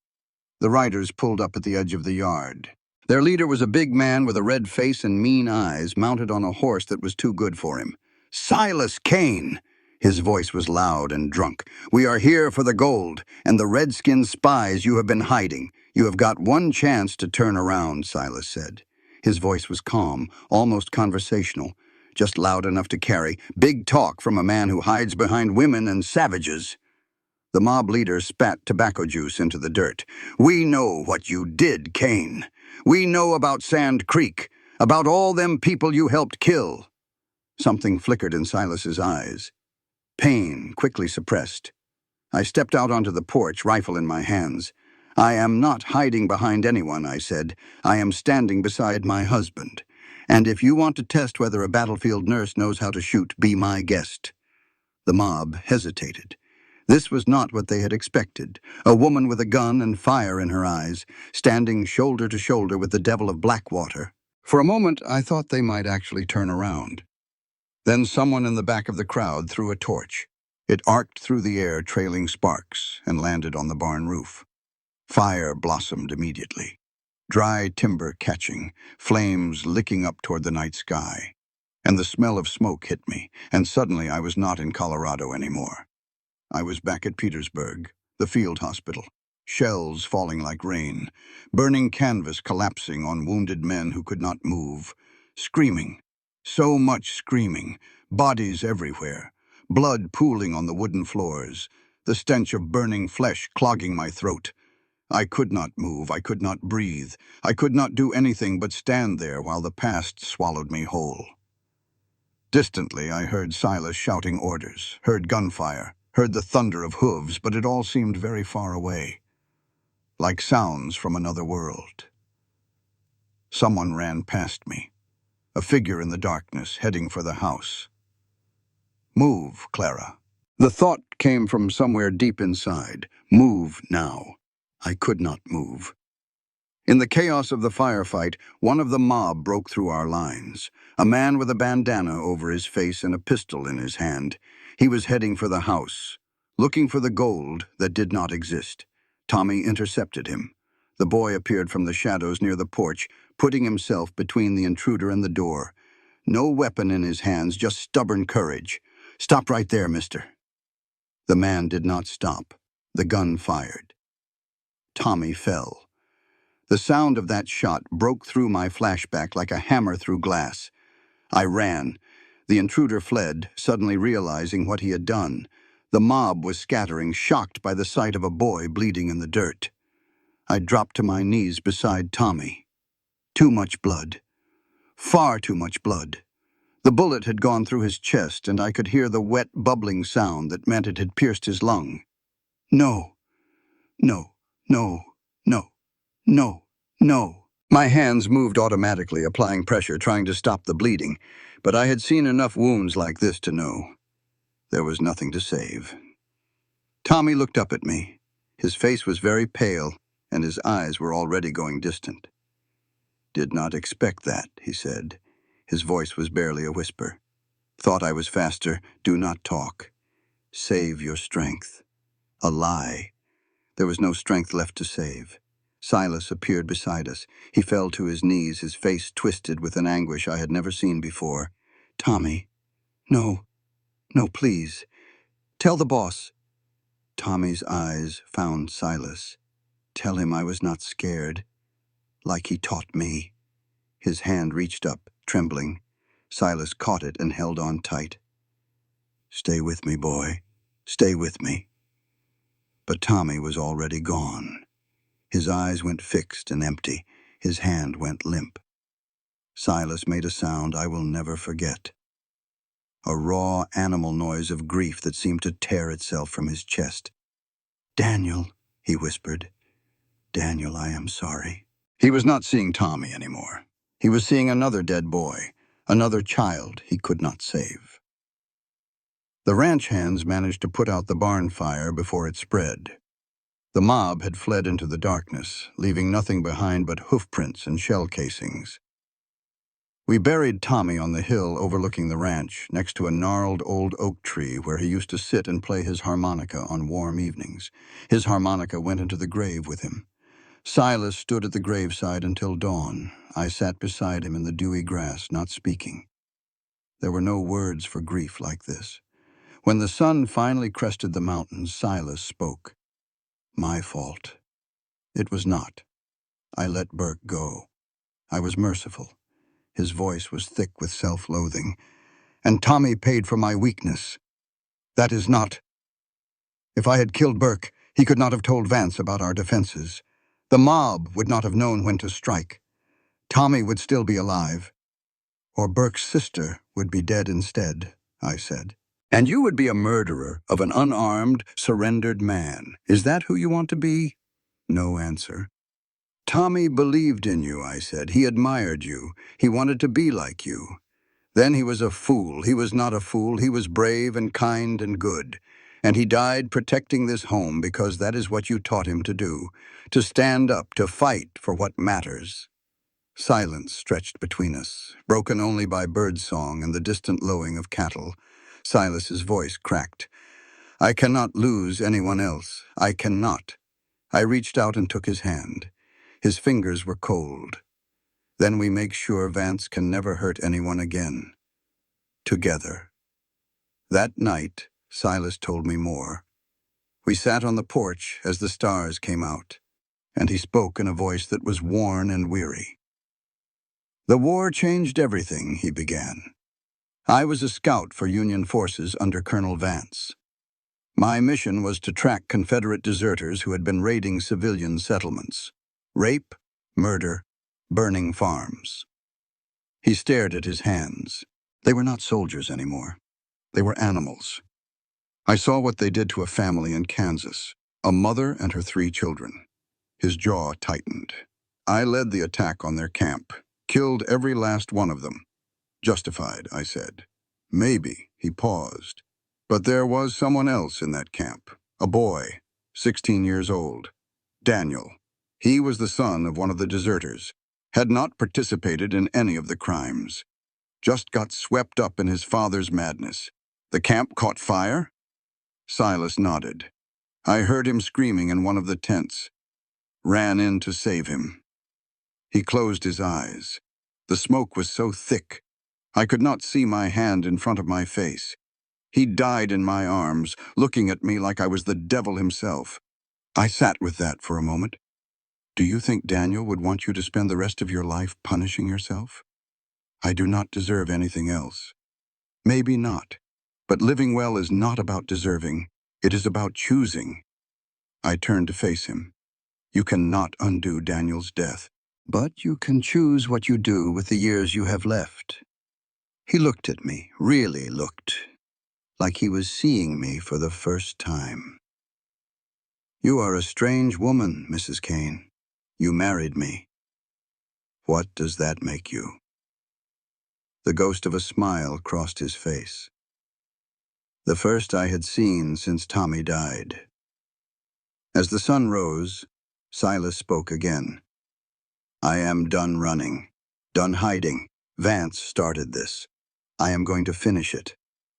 The riders pulled up at the edge of the yard. Their leader was a big man with a red face and mean eyes, mounted on a horse that was too good for him. "Silas Kane!" His voice was loud and drunk. "We are here for the gold, and the redskin spies you have been hiding. You have got one chance to turn around," Silas said. His voice was calm, almost conversational, just loud enough to carry. Big talk from a man who hides behind women and savages. The mob leader spat tobacco juice into the dirt. "We know what you did, Kane. We know about Sand Creek, about all them people you helped kill." Something flickered in Silas's eyes. Pain quickly suppressed. I stepped out onto the porch, rifle in my hands. "I am not hiding behind anyone," I said. "I am standing beside my husband. And if you want to test whether a battlefield nurse knows how to shoot, be my guest." The mob hesitated. This was not what they had expected. A woman with a gun and fire in her eyes, standing shoulder to shoulder with the devil of Blackwater. For a moment, I thought they might actually turn around. Then someone in the back of the crowd threw a torch. It arced through the air, trailing sparks, and landed on the barn roof. Fire blossomed immediately. Dry timber catching, flames licking up toward the night sky. And the smell of smoke hit me, and suddenly I was not in Colorado anymore. I was back at Petersburg, the field hospital. Shells falling like rain, burning canvas collapsing on wounded men who could not move. Screaming, so much screaming, bodies everywhere, blood pooling on the wooden floors, the stench of burning flesh clogging my throat. I could not move, I could not breathe, I could not do anything but stand there while the past swallowed me whole. Distantly, I heard Silas shouting orders, heard gunfire, heard the thunder of hooves, but it all seemed very far away, like sounds from another world. Someone ran past me, a figure in the darkness, heading for the house. "Move, Clara." The thought came from somewhere deep inside. Move now. I could not move. In the chaos of the firefight, one of the mob broke through our lines. A man with a bandana over his face and a pistol in his hand. He was heading for the house, looking for the gold that did not exist. Tommy intercepted him. The boy appeared from the shadows near the porch, putting himself between the intruder and the door. No weapon in his hands, just stubborn courage. "Stop right there, mister." The man did not stop. The gun fired. Tommy fell. The sound of that shot broke through my flashback like a hammer through glass. I ran. The intruder fled, suddenly realizing what he had done. The mob was scattering, shocked by the sight of a boy bleeding in the dirt. I dropped to my knees beside Tommy. Too much blood. Far too much blood. The bullet had gone through his chest, and I could hear the wet, bubbling sound that meant it had pierced his lung. No. No. No. No. No. No. My hands moved automatically, applying pressure, trying to stop the bleeding, but I had seen enough wounds like this to know there was nothing to save. Tommy looked up at me. His face was very pale, and his eyes were already going distant. "Did not expect that," he said. His voice was barely a whisper. "Thought I was faster. Do not talk. Save your strength." A lie. There was no strength left to save. Silas appeared beside us. He fell to his knees, his face twisted with an anguish I had never seen before. "Tommy, no, no, please. Tell the boss." Tommy's eyes found Silas. "Tell him I was not scared, like he taught me." His hand reached up, trembling. Silas caught it and held on tight. "Stay with me, boy. Stay with me." But Tommy was already gone. His eyes went fixed and empty. His hand went limp. Silas made a sound I will never forget. A raw animal noise of grief that seemed to tear itself from his chest. "Daniel," he whispered. "Daniel, I am sorry." He was not seeing Tommy anymore. He was seeing another dead boy, another child he could not save. The ranch hands managed to put out the barn fire before it spread. The mob had fled into the darkness, leaving nothing behind but hoofprints and shell casings. We buried Tommy on the hill overlooking the ranch, next to a gnarled old oak tree where he used to sit and play his harmonica on warm evenings. His harmonica went into the grave with him. Silas stood at the graveside until dawn. I sat beside him in the dewy grass, not speaking. There were no words for grief like this. When the sun finally crested the mountains, Silas spoke. "My fault." It was not. I let Burke go. I was merciful. His voice was thick with self-loathing. "And Tommy paid for my weakness. That is not. If I had killed Burke, he could not have told Vance about our defenses. The mob would not have known when to strike. Tommy would still be alive. Or Burke's sister would be dead instead," I said. And you would be a murderer of an unarmed, surrendered man. Is that who you want to be? No answer. Tommy believed in you, I said. He admired you. He wanted to be like you. Then he was a fool. He was not a fool. He was brave and kind and good. And he died protecting this home because that is what you taught him to do, to stand up, to fight for what matters. Silence stretched between us, broken only by birdsong and the distant lowing of cattle. Silas's voice cracked. I cannot lose anyone else. I cannot. I reached out and took his hand. His fingers were cold. Then we make sure Vance can never hurt anyone again. Together. That night, Silas told me more. We sat on the porch as the stars came out, and he spoke in a voice that was worn and weary. The war changed everything, he began. I was a scout for Union forces under Colonel Vance. My mission was to track Confederate deserters who had been raiding civilian settlements. Rape, murder, burning farms. He stared at his hands. They were not soldiers anymore. They were animals. I saw what they did to a family in Kansas, a mother and her 3 children. His jaw tightened. I led the attack on their camp, killed every last one of them. Justified, I said. Maybe, he paused. But there was someone else in that camp, a boy, 16 years old. Daniel. He was the son of one of the deserters, had not participated in any of the crimes. Just got swept up in his father's madness. The camp caught fire? Silas nodded. I heard him screaming in one of the tents. Ran in to save him. He closed his eyes. The smoke was so thick, I could not see my hand in front of my face. He died in my arms, looking at me like I was the devil himself. I sat with that for a moment. Do you think Daniel would want you to spend the rest of your life punishing yourself? I do not deserve anything else. Maybe not. But living well is not about deserving. It is about choosing. I turned to face him. You cannot undo Daniel's death. But you can choose what you do with the years you have left. He looked at me, really looked, like he was seeing me for the first time. You are a strange woman, Mrs. Kane. You married me. What does that make you? The ghost of a smile crossed his face. The first I had seen since Tommy died. As the sun rose, Silas spoke again. I am done running, done hiding. Vance started this. I am going to finish it.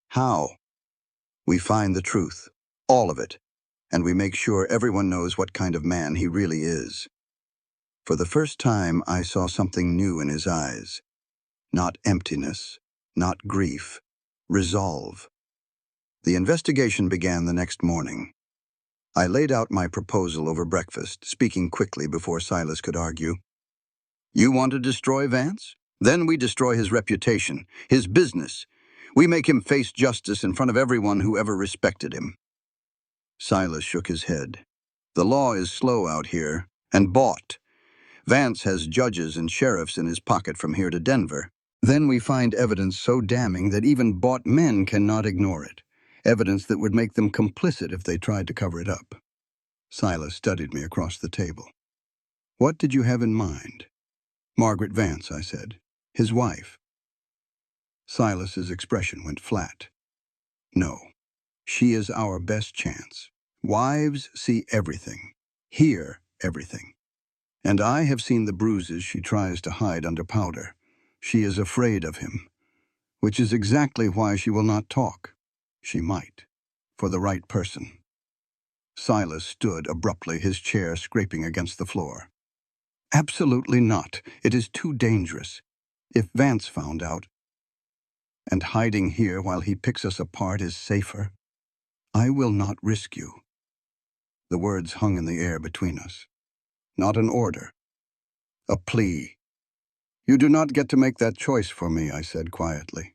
How? We find the truth, all of it, and we make sure everyone knows what kind of man he really is. For the first time, I saw something new in his eyes. Not emptiness, not grief, resolve. The investigation began the next morning. I laid out my proposal over breakfast, speaking quickly before Silas could argue. You want to destroy Vance? Then we destroy his reputation, his business. We make him face justice in front of everyone who ever respected him. Silas shook his head. The law is slow out here, and bought. Vance has judges and sheriffs in his pocket from here to Denver. Then we find evidence so damning that even bought men cannot ignore it. Evidence that would make them complicit if they tried to cover it up. Silas studied me across the table. What did you have in mind? Margaret Vance, I said. His wife. Silas's expression went flat. No. She is our best chance. Wives see everything, hear everything. And I have seen the bruises she tries to hide under powder. She is afraid of him, which is exactly why she will not talk. She might, for the right person. Silas stood abruptly, his chair scraping against the floor. Absolutely not. It is too dangerous. If Vance found out, and hiding here while he picks us apart is safer, I will not risk you. The words hung in the air between us. Not an order. A plea. You do not get to make that choice for me, I said quietly.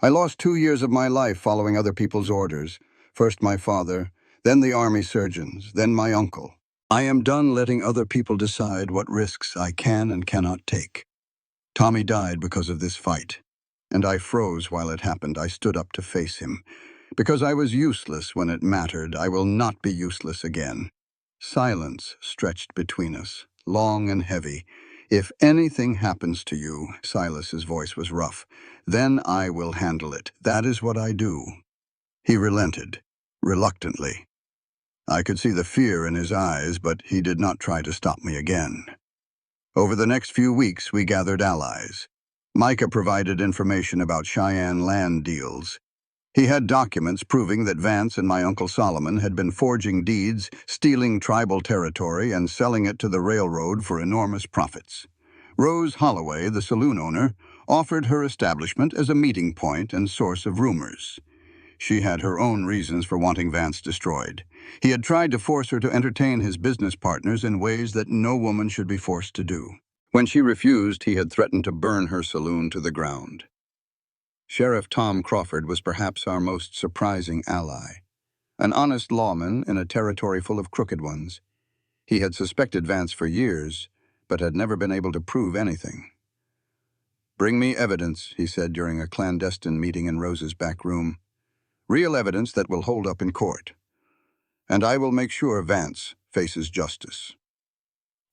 I lost 2 years of my life following other people's orders. First my father, then the army surgeons, then my uncle. I am done letting other people decide what risks I can and cannot take. Tommy died because of this fight, and I froze while it happened. I stood up to face him. Because I was useless when it mattered, I will not be useless again. Silence stretched between us, long and heavy. If anything happens to you, Silas's voice was rough, then I will handle it. That is what I do. He relented, reluctantly. I could see the fear in his eyes, but he did not try to stop me again. Over the next few weeks, we gathered allies. Micah provided information about Cheyenne land deals. He had documents proving that Vance and my Uncle Solomon had been forging deeds, stealing tribal territory, and selling it to the railroad for enormous profits. Rose Holloway, the saloon owner, offered her establishment as a meeting point and source of rumors. She had her own reasons for wanting Vance destroyed. He had tried to force her to entertain his business partners in ways that no woman should be forced to do. When she refused, he had threatened to burn her saloon to the ground. Sheriff Tom Crawford was perhaps our most surprising ally. An honest lawman in a territory full of crooked ones. He had suspected Vance for years, but had never been able to prove anything. "Bring me evidence," he said during a clandestine meeting in Rose's back room. "Real evidence that will hold up in court. And I will make sure Vance faces justice."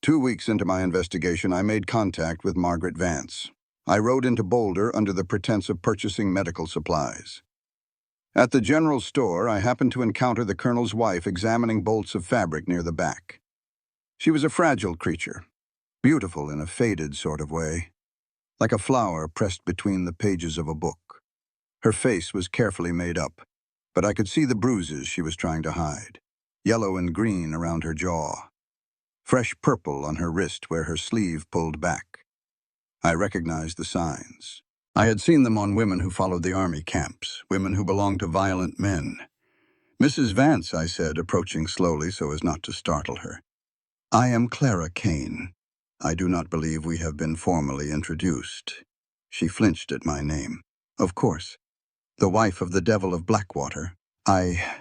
2 weeks into my investigation, I made contact with Margaret Vance. I rode into Boulder under the pretense of purchasing medical supplies. At the general store, I happened to encounter the colonel's wife examining bolts of fabric near the back. She was a fragile creature, beautiful in a faded sort of way, like a flower pressed between the pages of a book. Her face was carefully made up, but I could see the bruises she was trying to hide, yellow and green around her jaw, fresh purple on her wrist where her sleeve pulled back. I recognized the signs. I had seen them on women who followed the army camps, women who belonged to violent men. "Mrs. Vance," I said, approaching slowly so as not to startle her. "I am Clara Kane. I do not believe we have been formally introduced." She flinched at my name. "Of course. The wife of the Devil of Blackwater. I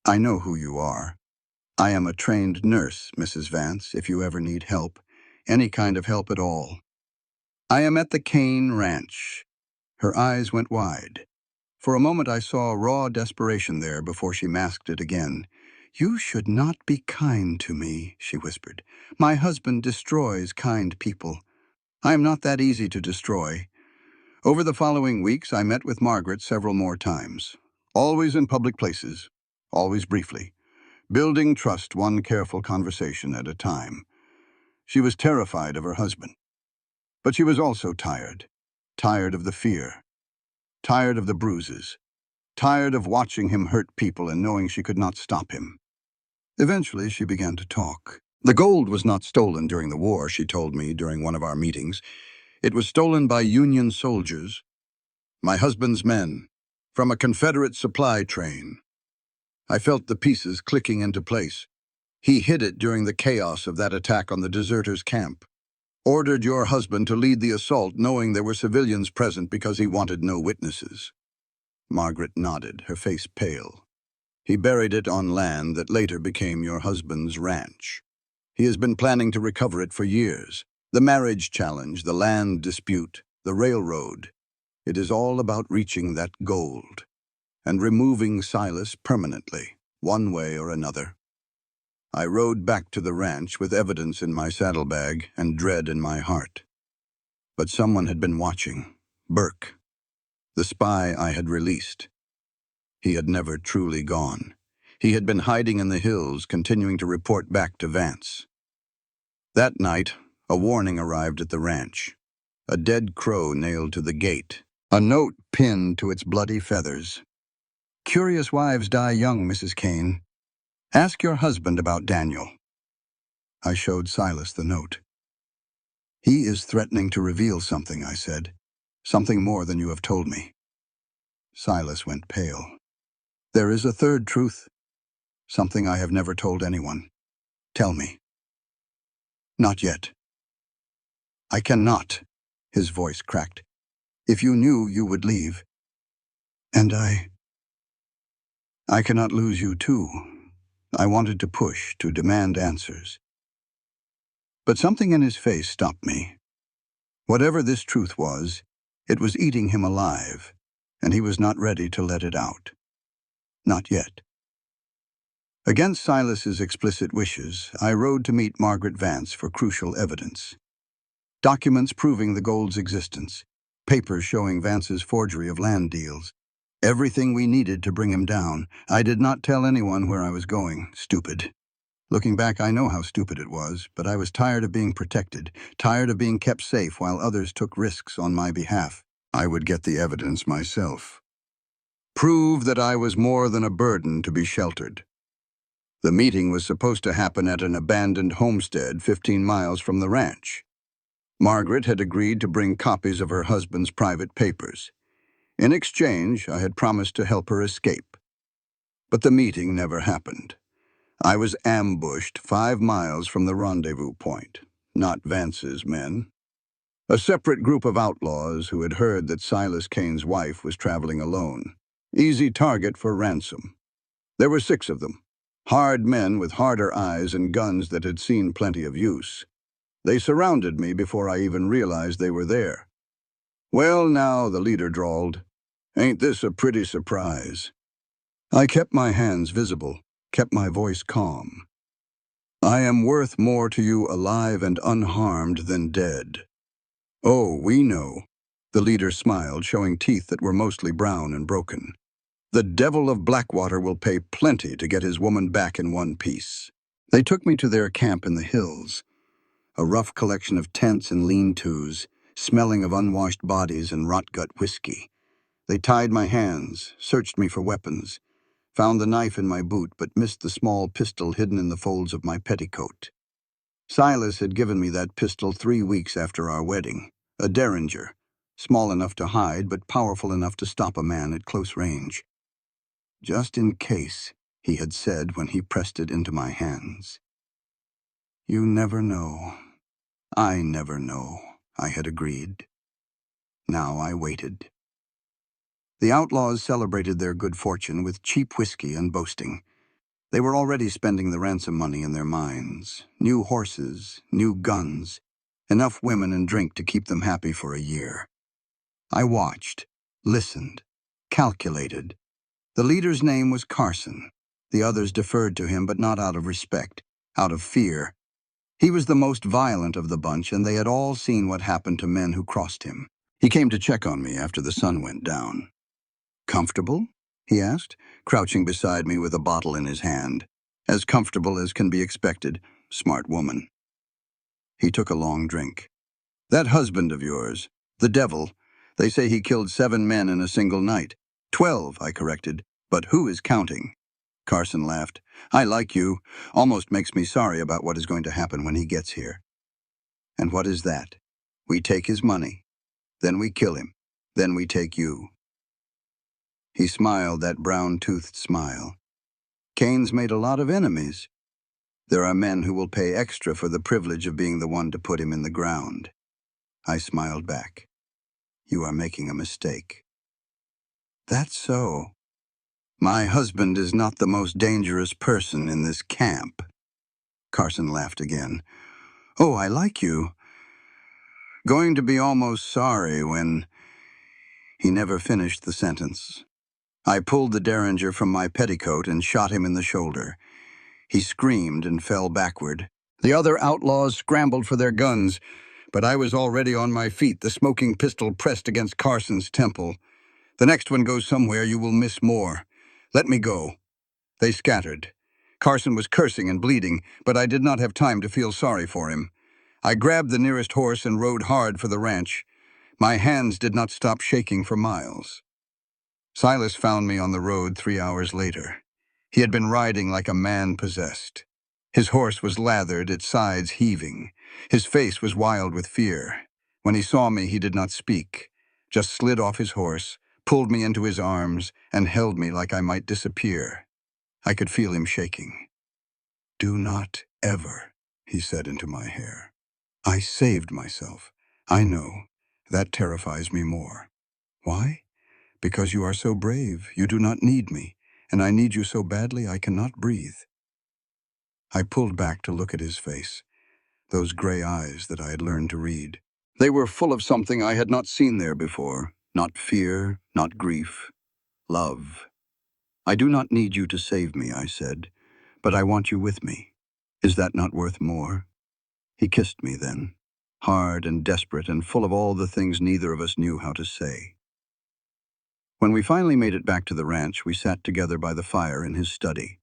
know who you are. I am a trained nurse, Mrs. Vance, if you ever need help. Any kind of help at all. I am at the Kane Ranch." Her eyes went wide. For a moment I saw raw desperation there before she masked it again. "You should not be kind to me," she whispered. "My husband destroys kind people. I am not that easy to destroy." Over the following weeks, I met with Margaret several more times. Always in public places, always briefly, building trust one careful conversation at a time. She was terrified of her husband. But she was also tired. Tired of the fear. Tired of the bruises. Tired of watching him hurt people and knowing she could not stop him. Eventually, she began to talk. "The gold was not stolen during the war," she told me during one of our meetings. "It was stolen by Union soldiers, my husband's men, from a Confederate supply train." I felt the pieces clicking into place. "He hid it during the chaos of that attack on the deserters' camp. Ordered your husband to lead the assault knowing there were civilians present because he wanted no witnesses." Margaret nodded, her face pale. "He buried it on land that later became your husband's ranch. He has been planning to recover it for years. The marriage challenge, the land dispute, the railroad. It is all about reaching that gold and removing Silas permanently, one way or another." I rode back to the ranch with evidence in my saddlebag and dread in my heart. But someone had been watching. Burke, the spy I had released. He had never truly gone. He had been hiding in the hills, continuing to report back to Vance. That night, a warning arrived at the ranch. A dead crow nailed to the gate. A note pinned to its bloody feathers. "Curious wives die young, Mrs. Kane. Ask your husband about Daniel." I showed Silas the note. "He is threatening to reveal something," I said. "Something more than you have told me." Silas went pale. "There is a third truth. Something I have never told anyone. Tell me." "Not yet." "I cannot." His voice cracked. "If you knew, you would leave. And I cannot lose you too." I wanted to push, to demand answers. But something in his face stopped me. Whatever this truth was, it was eating him alive, and he was not ready to let it out. Not yet. Against Silas's explicit wishes, I rode to meet Margaret Vance for crucial evidence. Documents proving the gold's existence. Papers showing Vance's forgery of land deals. Everything we needed to bring him down. I did not tell anyone where I was going. Stupid. Looking back, I know how stupid it was, but I was tired of being protected, tired of being kept safe while others took risks on my behalf. I would get the evidence myself. Prove that I was more than a burden to be sheltered. The meeting was supposed to happen at an abandoned homestead 15 miles from the ranch. Margaret had agreed to bring copies of her husband's private papers. In exchange, I had promised to help her escape. But the meeting never happened. I was ambushed 5 miles from the rendezvous point. Not Vance's men. A separate group of outlaws who had heard that Silas Kane's wife was traveling alone. Easy target for ransom. There were 6 of them. Hard men with harder eyes and guns that had seen plenty of use. They surrounded me before I even realized they were there. "Well now," the leader drawled, "ain't this a pretty surprise?" I kept my hands visible, kept my voice calm. "I am worth more to you alive and unharmed than dead." "Oh, we know." The leader smiled, showing teeth that were mostly brown and broken. "The devil of Blackwater will pay plenty to get his woman back in one piece." They took me to their camp in the hills, a rough collection of tents and lean-tos, smelling of unwashed bodies and rot-gut whiskey. They tied my hands, searched me for weapons, found the knife in my boot but missed the small pistol hidden in the folds of my petticoat. Silas had given me that pistol 3 weeks after our wedding, a derringer, small enough to hide but powerful enough to stop a man at close range. "Just in case," he had said when he pressed it into my hands. "You never know." "I never know," I had agreed. Now I waited. The outlaws celebrated their good fortune with cheap whiskey and boasting. They were already spending the ransom money in their minds. New horses, new guns, enough women and drink to keep them happy for a year. I watched, listened, calculated. The leader's name was Carson. The others deferred to him, but not out of respect, out of fear. He was the most violent of the bunch, and they had all seen what happened to men who crossed him. He came to check on me after the sun went down. "Comfortable?" he asked, crouching beside me with a bottle in his hand. "As comfortable as can be expected, smart woman." He took a long drink. "That husband of yours, the devil, they say he killed 7 men in a single night. 12, I corrected. But who is counting?" Carson laughed. "I like you. Almost makes me sorry about what is going to happen when he gets here." "And what is that? We take his money. Then we kill him. Then we take you." He smiled that brown-toothed smile. "Kane's made a lot of enemies. There are men who will pay extra for the privilege of being the one to put him in the ground." I smiled back. "You are making a mistake." "That's so. My husband is not the most dangerous person in this camp." Carson laughed again. "Oh, I like you. Going to be almost sorry when—" He never finished the sentence. I pulled the derringer from my petticoat and shot him in the shoulder. He screamed and fell backward. The other outlaws scrambled for their guns, but I was already on my feet, the smoking pistol pressed against Carson's temple. "The next one goes somewhere you will miss more. Let me go." They scattered. Carson was cursing and bleeding, but I did not have time to feel sorry for him. I grabbed the nearest horse and rode hard for the ranch. My hands did not stop shaking for miles. Silas found me on the road 3 hours later. He had been riding like a man possessed. His horse was lathered, its sides heaving. His face was wild with fear. When he saw me, he did not speak, just slid off his horse, pulled me into his arms, and held me like I might disappear. I could feel him shaking. "Do not ever," he said into my hair. I saved myself. I know. That terrifies me more. Why? Because you are so brave. You do not need me, and I need you so badly I cannot breathe. I pulled back to look at his face, those gray eyes that I had learned to read. They were full of something I had not seen there before. Not fear, not grief. Love. I do not need you to save me, I said, but I want you with me. Is that not worth more? He kissed me then, hard and desperate and full of all the things neither of us knew how to say. When we finally made it back to the ranch, we sat together by the fire in his study.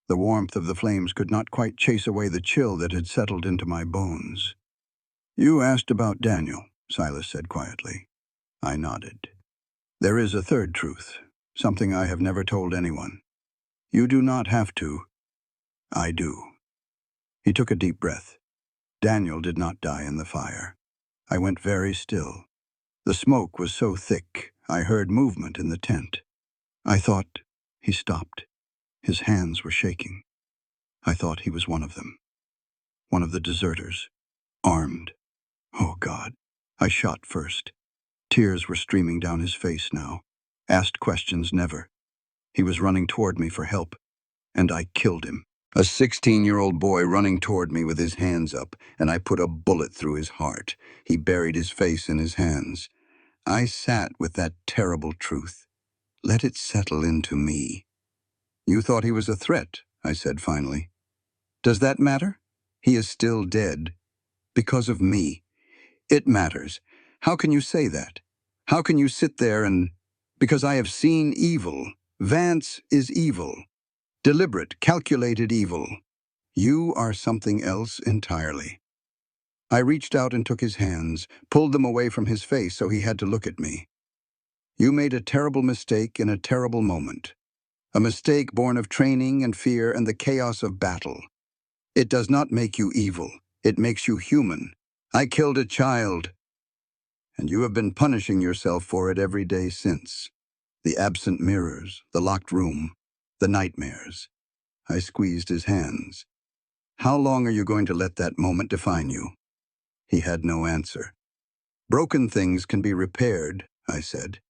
The warmth of the flames could not quite chase away the chill that had settled into my bones. You asked about Daniel, Silas said quietly. I nodded. There is a third truth, something I have never told anyone. You do not have to. I do. He took a deep breath. Daniel did not die in the fire. I went very still. The smoke was so thick, I heard movement in the tent. I thought he stopped. His hands were shaking. I thought he was one of them. One of the deserters. Armed. Oh, God. I shot first. Tears were streaming down his face now. Asked questions never. He was running toward me for help, and I killed him. A 16-year-old boy running toward me with his hands up, and I put a bullet through his heart. He buried his face in his hands. I sat with that terrible truth. Let it settle into me. You thought he was a threat, I said finally. Does that matter? He is still dead. Because of me. It matters. How can you say that? How can you sit there and... Because I have seen evil. Vance is evil. Deliberate, calculated evil. You are something else entirely. I reached out and took his hands, pulled them away from his face so he had to look at me. You made a terrible mistake in a terrible moment. A mistake born of training and fear and the chaos of battle. It does not make you evil. It makes you human. I killed a child. And you have been punishing yourself for it every day since. The absent mirrors, the locked room, the nightmares. I squeezed his hands. How long are you going to let that moment define you? He had no answer. Broken things can be repaired, I said.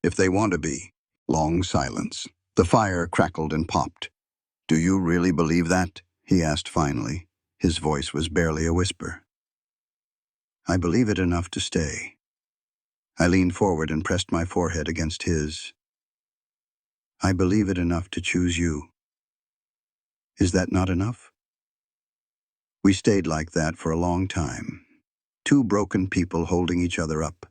If they want to be. Long silence. The fire crackled and popped. Do you really believe that? He asked finally. His voice was barely a whisper. I believe it enough to stay. I leaned forward and pressed my forehead against his. I believe it enough to choose you. Is that not enough? We stayed like that for a long time. Two broken people holding each other up.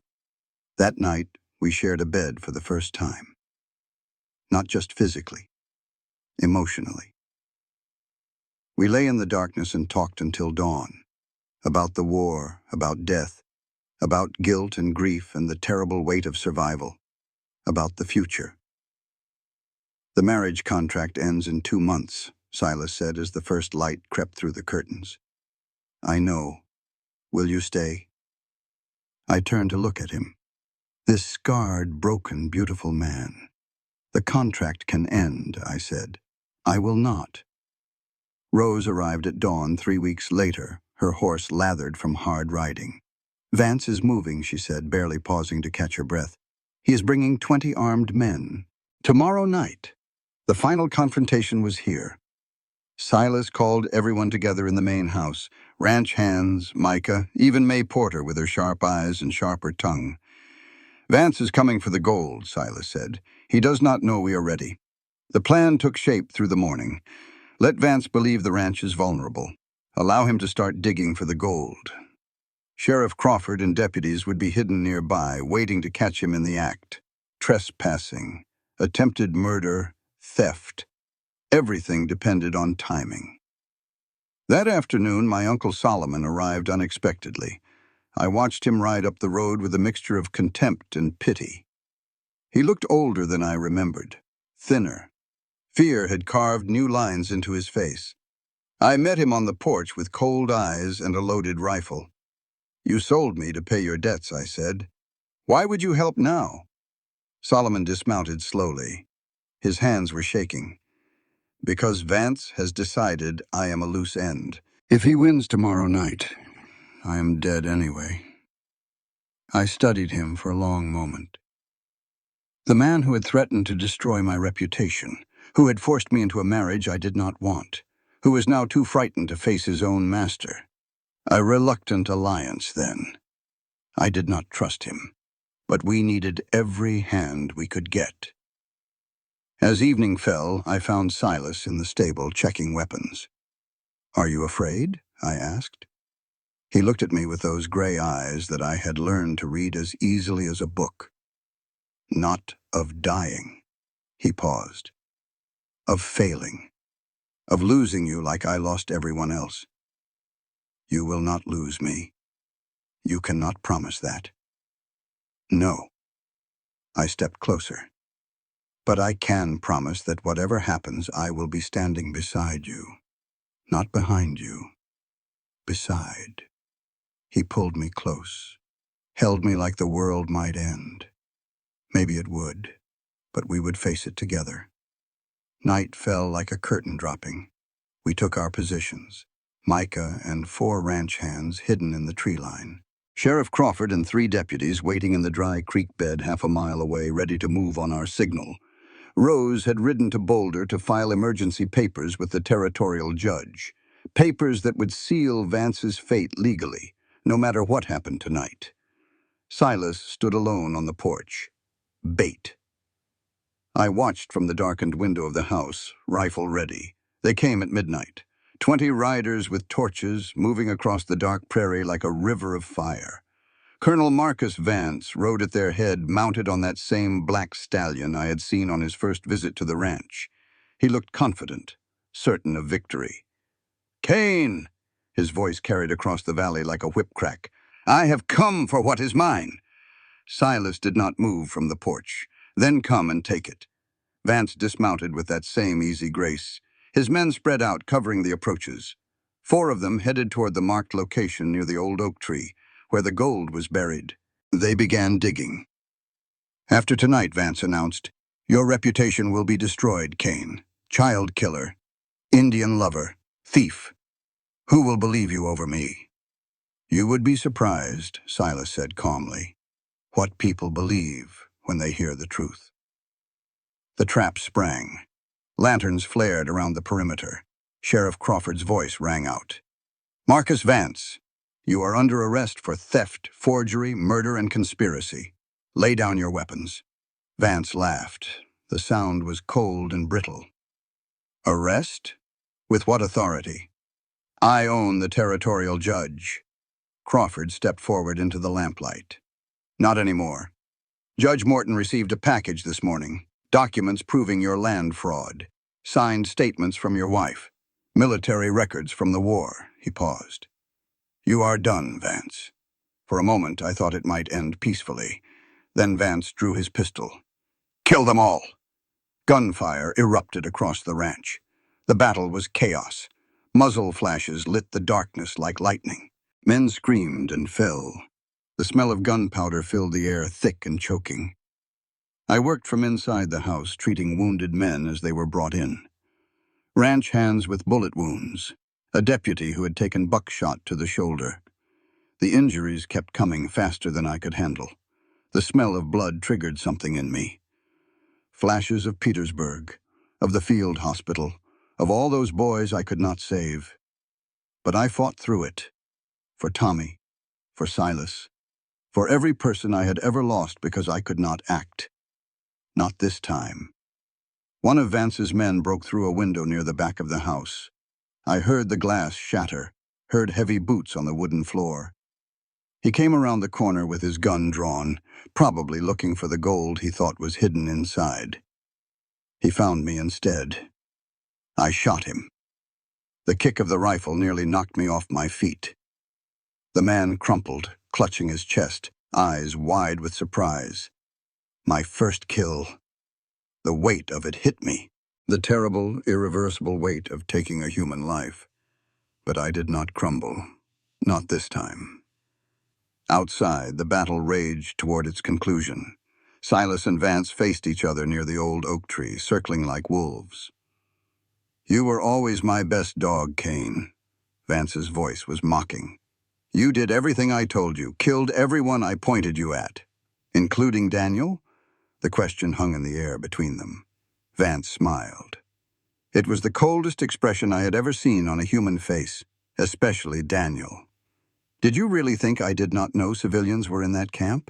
That night, we shared a bed for the first time. Not just physically, emotionally. We lay in the darkness and talked until dawn. About the war, about death, about guilt and grief and the terrible weight of survival. About the future. The marriage contract ends in 2 months, Silas said as the first light crept through the curtains. I know. Will you stay? I turned to look at him. This scarred, broken, beautiful man. The contract can end, I said. I will not. Rose arrived at dawn 3 weeks later, her horse lathered from hard riding. Vance is moving, she said, barely pausing to catch her breath. He is bringing 20 armed men. Tomorrow night. The final confrontation was here. Silas called everyone together in the main house. Ranch hands, Micah, even May Porter with her sharp eyes and sharper tongue. Vance is coming for the gold, Silas said. He does not know we are ready. The plan took shape through the morning. Let Vance believe the ranch is vulnerable. Allow him to start digging for the gold. Sheriff Crawford and deputies would be hidden nearby, waiting to catch him in the act. Trespassing, attempted murder, theft. Everything depended on timing. That afternoon, my Uncle Solomon arrived unexpectedly. I watched him ride up the road with a mixture of contempt and pity. He looked older than I remembered, thinner. Fear had carved new lines into his face. I met him on the porch with cold eyes and a loaded rifle. You sold me to pay your debts, I said. Why would you help now? Solomon dismounted slowly. His hands were shaking. Because Vance has decided I am a loose end. If he wins tomorrow night, I am dead anyway. I studied him for a long moment. The man who had threatened to destroy my reputation, who had forced me into a marriage I did not want, who was now too frightened to face his own master. A reluctant alliance, then. I did not trust him, but we needed every hand we could get. As evening fell, I found Silas in the stable checking weapons. "Are you afraid?" I asked. He looked at me with those gray eyes that I had learned to read as easily as a book. "Not of dying." He paused. "Of failing. Of losing you like I lost everyone else." "You will not lose me. You cannot promise that." "No." I stepped closer. "But I can promise that whatever happens, I will be standing beside you. Not behind you. Beside." He pulled me close, held me like the world might end. Maybe it would, but we would face it together. Night fell like a curtain dropping. We took our positions, Micah and 4 ranch hands hidden in the tree line. Sheriff Crawford and 3 deputies waiting in the dry creek bed half a mile away, ready to move on our signal. Rose had ridden to Boulder to file emergency papers with the territorial judge. Papers that would seal Vance's fate legally, no matter what happened tonight. Silas stood alone on the porch. Bait. I watched from the darkened window of the house, rifle ready. They came at midnight. 20 riders with torches moving across the dark prairie like a river of fire. Colonel Marcus Vance rode at their head, mounted on that same black stallion I had seen on his first visit to the ranch. He looked confident, certain of victory. "Kane!" His voice carried across the valley like a whip crack. "I have come for what is mine." Silas did not move from the porch. "Then come and take it." Vance dismounted with that same easy grace. His men spread out, covering the approaches. 4 of them headed toward the marked location near the old oak tree, where the gold was buried. They began digging. "After tonight," Vance announced, "your reputation will be destroyed, Kane. Child killer, Indian lover, thief. Who will believe you over me?" "You would be surprised," Silas said calmly, "what people believe when they hear the truth." The trap sprang. Lanterns flared around the perimeter. Sheriff Crawford's voice rang out. "Marcus Vance, you are under arrest for theft, forgery, murder, and conspiracy. Lay down your weapons." Vance laughed. The sound was cold and brittle. "Arrest? With what authority?" "I own the territorial judge." Crawford stepped forward into the lamplight. "Not anymore. Judge Morton received a package this morning. Documents proving your land fraud. Signed statements from your wife. Military records from the war." He paused. "You are done, Vance." For a moment, I thought it might end peacefully. Then Vance drew his pistol. "Kill them all!" Gunfire erupted across the ranch. The battle was chaos. Muzzle flashes lit the darkness like lightning. Men screamed and fell. The smell of gunpowder filled the air, thick and choking. I worked from inside the house, treating wounded men as they were brought in. Ranch hands with bullet wounds. A deputy who had taken buckshot to the shoulder. The injuries kept coming faster than I could handle. The smell of blood triggered something in me. Flashes of Petersburg, of the field hospital, of all those boys I could not save. But I fought through it. For Tommy, for Silas, for every person I had ever lost because I could not act. Not this time. One of Vance's men broke through a window near the back of the house. I heard the glass shatter, heard heavy boots on the wooden floor. He came around the corner with his gun drawn, probably looking for the gold he thought was hidden inside. He found me instead. I shot him. The kick of the rifle nearly knocked me off my feet. The man crumpled, clutching his chest, eyes wide with surprise. My first kill. The weight of it hit me. The terrible, irreversible weight of taking a human life. But I did not crumble. Not this time. Outside, the battle raged toward its conclusion. Silas and Vance faced each other near the old oak tree, circling like wolves. "You were always my best dog, Kane." Vance's voice was mocking. "You did everything I told you, killed everyone I pointed you at." "Including Daniel?" The question hung in the air between them. Vance smiled. It was the coldest expression I had ever seen on a human face, especially Daniel. "Did you really think I did not know civilians were in that camp?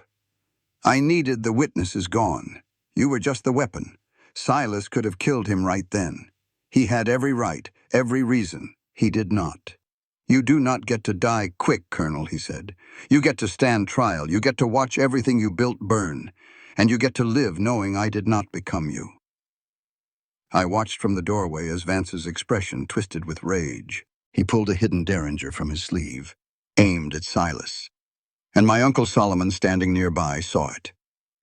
I needed the witnesses gone. You were just the weapon. Silas could have killed him right then. He had every right, every reason. He did not. "You do not get to die quick, Colonel," he said. "You get to stand trial. You get to watch everything you built burn. And you get to live knowing I did not become you." I watched from the doorway as Vance's expression twisted with rage. He pulled a hidden derringer from his sleeve, aimed at Silas. And my Uncle Solomon, standing nearby, saw it.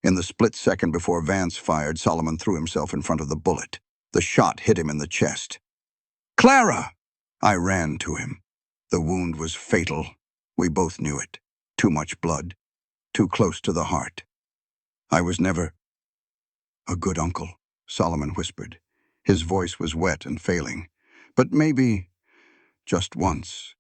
In the split second before Vance fired, Solomon threw himself in front of the bullet. The shot hit him in the chest. "Clara!" I ran to him. The wound was fatal. We both knew it. Too much blood. Too close to the heart. "I was never a good uncle," Solomon whispered. His voice was wet and failing. "But maybe just once.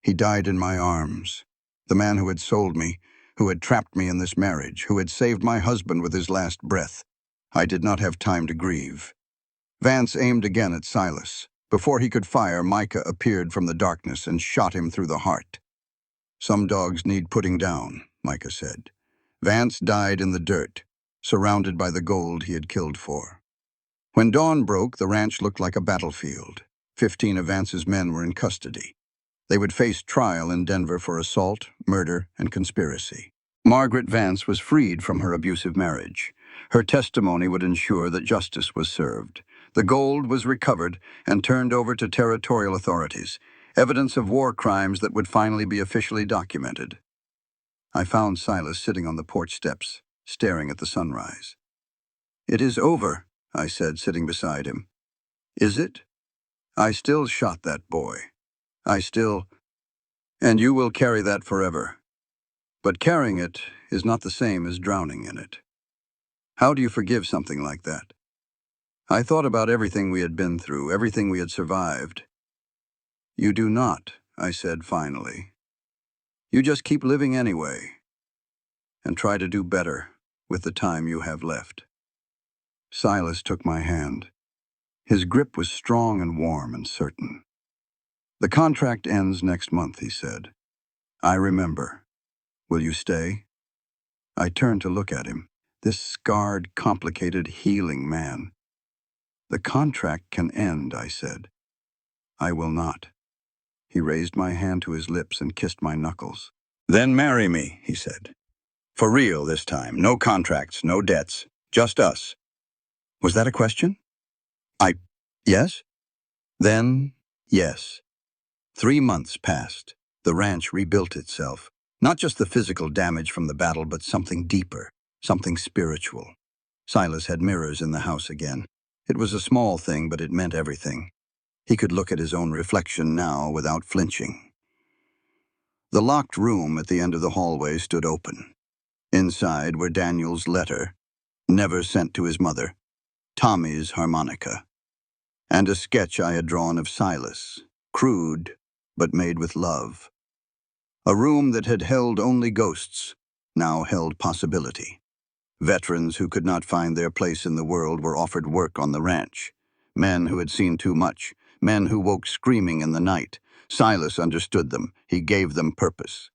He died in my arms. The man who had sold me, who had trapped me in this marriage, who had saved my husband with his last breath. I did not have time to grieve." Vance aimed again at Silas. Before he could fire, Micah appeared from the darkness and shot him through the heart. "Some dogs need putting down," Micah said. Vance died in the dirt, surrounded by the gold he had killed for. When dawn broke, the ranch looked like a battlefield. 15 of Vance's men were in custody. They would face trial in Denver for assault, murder, and conspiracy. Margaret Vance was freed from her abusive marriage. Her testimony would ensure that justice was served. The gold was recovered and turned over to territorial authorities, evidence of war crimes that would finally be officially documented. I found Silas sitting on the porch steps, staring at the sunrise. "It is over," I said, sitting beside him. "Is it? I still shot that boy. And you will carry that forever. But carrying it is not the same as drowning in it. How do you forgive something like that?" I thought about everything we had been through, everything we had survived. "You do not," I said finally. "You just keep living anyway, and try to do better with the time you have left." Silas took my hand. His grip was strong and warm and certain. "The contract ends next month," he said. "I remember. Will you stay?" I turned to look at him, this scarred, complicated, healing man. "The contract can end," I said. "I will not." He raised my hand to his lips and kissed my knuckles. "Then marry me," he said. "For real this time. No contracts, no debts. Just us." Was that a question? Yes? Then, yes. 3 months passed. The ranch rebuilt itself. Not just the physical damage from the battle, but something deeper, something spiritual. Silas had mirrors in the house again. It was a small thing, but it meant everything. He could look at his own reflection now without flinching. The locked room at the end of the hallway stood open. Inside were Daniel's letter, never sent to his mother, Tommy's harmonica, and a sketch I had drawn of Silas, crude, but made with love. A room that had held only ghosts now held possibility. Veterans who could not find their place in the world were offered work on the ranch. Men who had seen too much, men who woke screaming in the night. Silas understood them. He gave them purpose.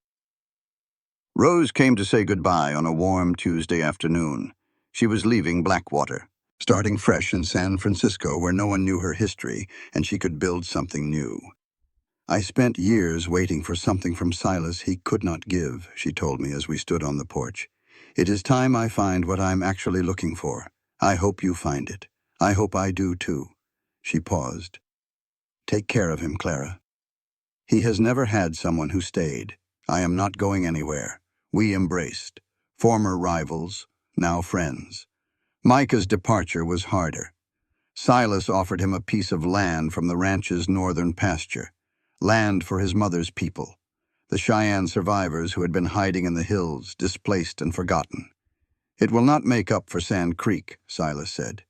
Rose came to say goodbye on a warm Tuesday afternoon. She was leaving Blackwater, starting fresh in San Francisco where no one knew her history and she could build something new. "I spent years waiting for something from Silas he could not give," she told me as we stood on the porch. "It is time I find what I'm actually looking for. I hope you find it. I hope I do too." She paused. "Take care of him, Clara. He has never had someone who stayed. I am not going anywhere." We embraced. Former rivals, now friends. Micah's departure was harder. Silas offered him a piece of land from the ranch's northern pasture. Land for his mother's people, the Cheyenne survivors who had been hiding in the hills, displaced and forgotten. "It will not make up for Sand Creek," Silas said.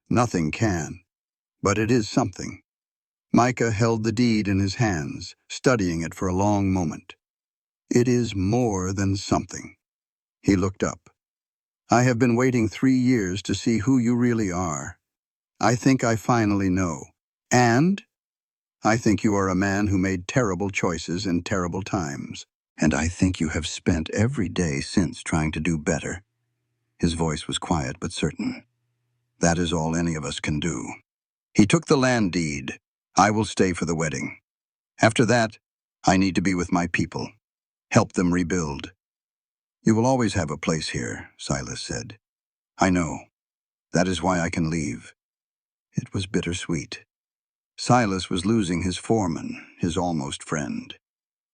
"Nothing can. But it is something." Micah held the deed in his hands, studying it for a long moment. "It is more than something." He looked up. "I have been waiting 3 years to see who you really are. I think I finally know. And I think you are a man who made terrible choices in terrible times. And I think you have spent every day since trying to do better." His voice was quiet but certain. That is all any of us can do. He took the land deed. I will stay for the wedding. After that, I need to be with my people, help them rebuild. You will always have a place here, Silas said. I know. That is why I can leave. It was bittersweet. Silas was losing his foreman, his almost friend.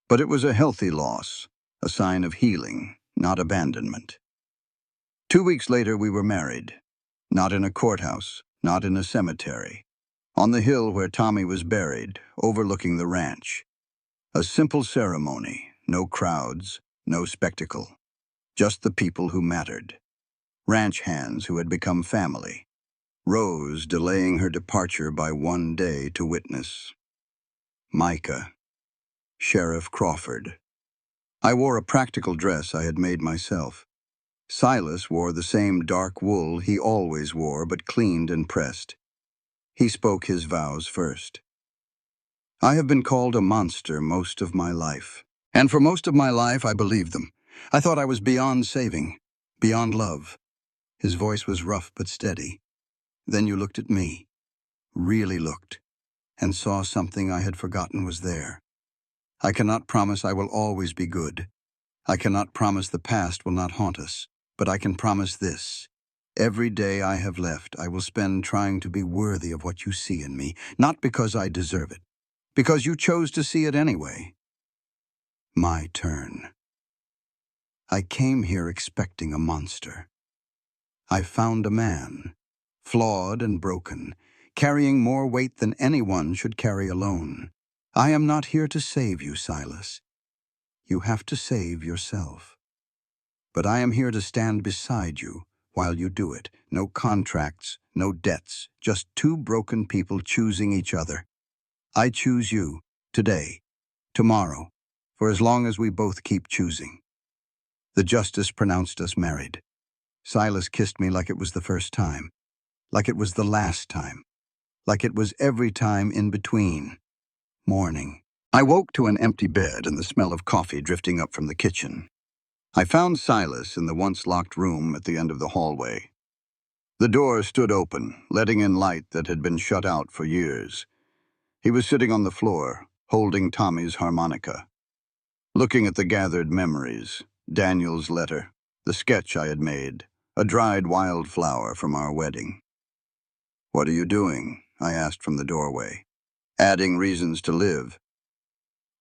But it was a healthy loss, a sign of healing, not abandonment. 2 weeks later, we were married. Not in a courthouse, not in a cemetery. On the hill where Tommy was buried, overlooking the ranch. A simple ceremony, no crowds, no spectacle. Just the people who mattered. Ranch hands who had become family. Rose delaying her departure by 1 day to witness. Micah. Sheriff Crawford. I wore a practical dress I had made myself. Silas wore the same dark wool he always wore, but cleaned and pressed. He spoke his vows first. I have been called a monster most of my life. And for most of my life, I believed them. I thought I was beyond saving, beyond love. His voice was rough but steady. Then you looked at me, really looked, and saw something I had forgotten was there. I cannot promise I will always be good. I cannot promise the past will not haunt us, but I can promise this. Every day I have left, I will spend trying to be worthy of what you see in me, not because I deserve it, because you chose to see it anyway. My turn. I came here expecting a monster. I found a man, flawed and broken, carrying more weight than anyone should carry alone. I am not here to save you, Silas. You have to save yourself. But I am here to stand beside you while you do it. No contracts, no debts, just two broken people choosing each other. I choose you, today, tomorrow, for as long as we both keep choosing. The justice pronounced us married. Silas kissed me like it was the first time, like it was the last time, like it was every time in between. Morning. I woke to an empty bed and the smell of coffee drifting up from the kitchen. I found Silas in the once locked room at the end of the hallway. The door stood open, letting in light that had been shut out for years. He was sitting on the floor, holding Tommy's harmonica, looking at the gathered memories, Daniel's letter, the sketch I had made, a dried wildflower from our wedding. "What are you doing?" I asked from the doorway. "Adding reasons to live."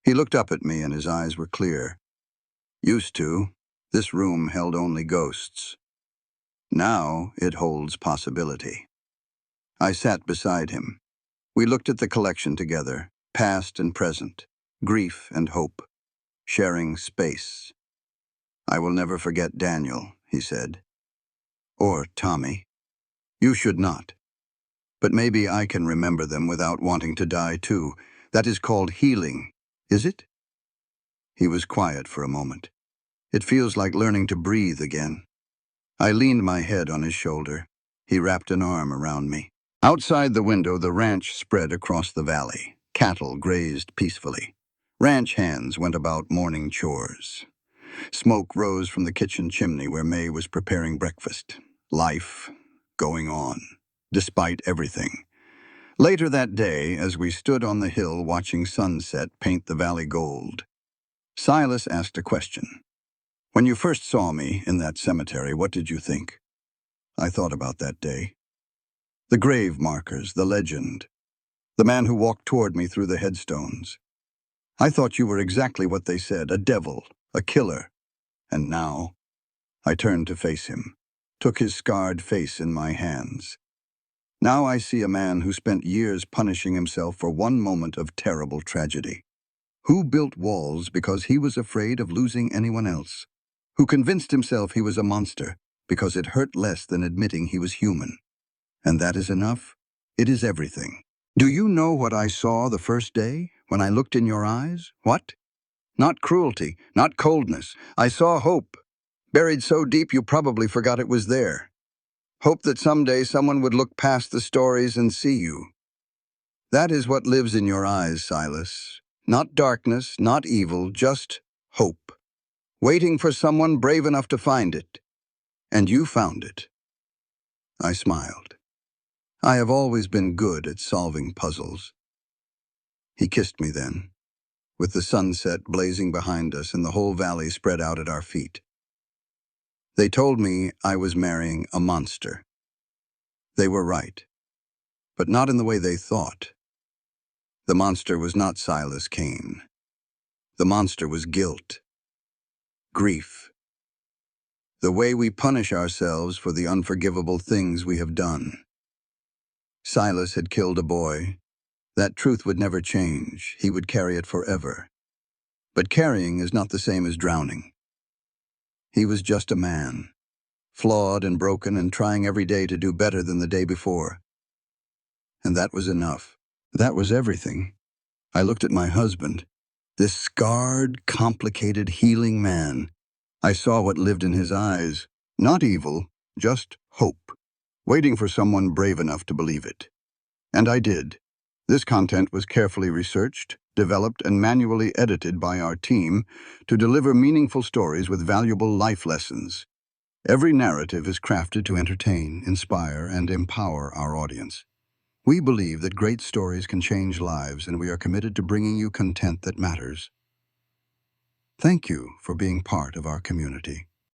He looked up at me and his eyes were clear. "Used to. This room held only ghosts. Now it holds possibility." I sat beside him. We looked at the collection together, past and present, grief and hope, sharing space. "I will never forget Daniel," he said. "Or Tommy. You should not. But maybe I can remember them without wanting to die too. That is called healing, is it?" He was quiet for a moment. "It feels like learning to breathe again." I leaned my head on his shoulder. He wrapped an arm around me. Outside the window, the ranch spread across the valley. Cattle grazed peacefully. Ranch hands went about morning chores. Smoke rose from the kitchen chimney where May was preparing breakfast. Life going on, despite everything. Later that day, as we stood on the hill watching sunset paint the valley gold, Silas asked a question. "When you first saw me in that cemetery, what did you think?" I thought about that day. The grave markers, the legend, the man who walked toward me through the headstones. I thought you were exactly what they said, a devil, a killer. And now, I turned to face him, took his scarred face in my hands. Now I see a man who spent years punishing himself for one moment of terrible tragedy. Who built walls because he was afraid of losing anyone else? Who convinced himself he was a monster because it hurt less than admitting he was human? And that is enough? It is everything. Do you know what I saw the first day, when I looked in your eyes? What? Not cruelty, not coldness. I saw hope, buried so deep you probably forgot it was there. Hope that someday someone would look past the stories and see you. That is what lives in your eyes, Silas. Not darkness, not evil, just hope. Waiting for someone brave enough to find it. And you found it. I smiled. I have always been good at solving puzzles. He kissed me then, with the sunset blazing behind us and the whole valley spread out at our feet. They told me I was marrying a monster. They were right, but not in the way they thought. The monster was not Silas Kane. The monster was guilt, grief, the way we punish ourselves for the unforgivable things we have done. Silas had killed a boy. That truth would never change. He would carry it forever. But carrying is not the same as drowning. He was just a man, flawed and broken and trying every day to do better than the day before. And that was enough. That was everything. I looked at my husband, this scarred, complicated, healing man. I saw what lived in his eyes. Not evil, just hope, waiting for someone brave enough to believe it. And I did. This content was carefully researched, developed, and manually edited by our team to deliver meaningful stories with valuable life lessons. Every narrative is crafted to entertain, inspire, and empower our audience. We believe that great stories can change lives, and we are committed to bringing you content that matters. Thank you for being part of our community.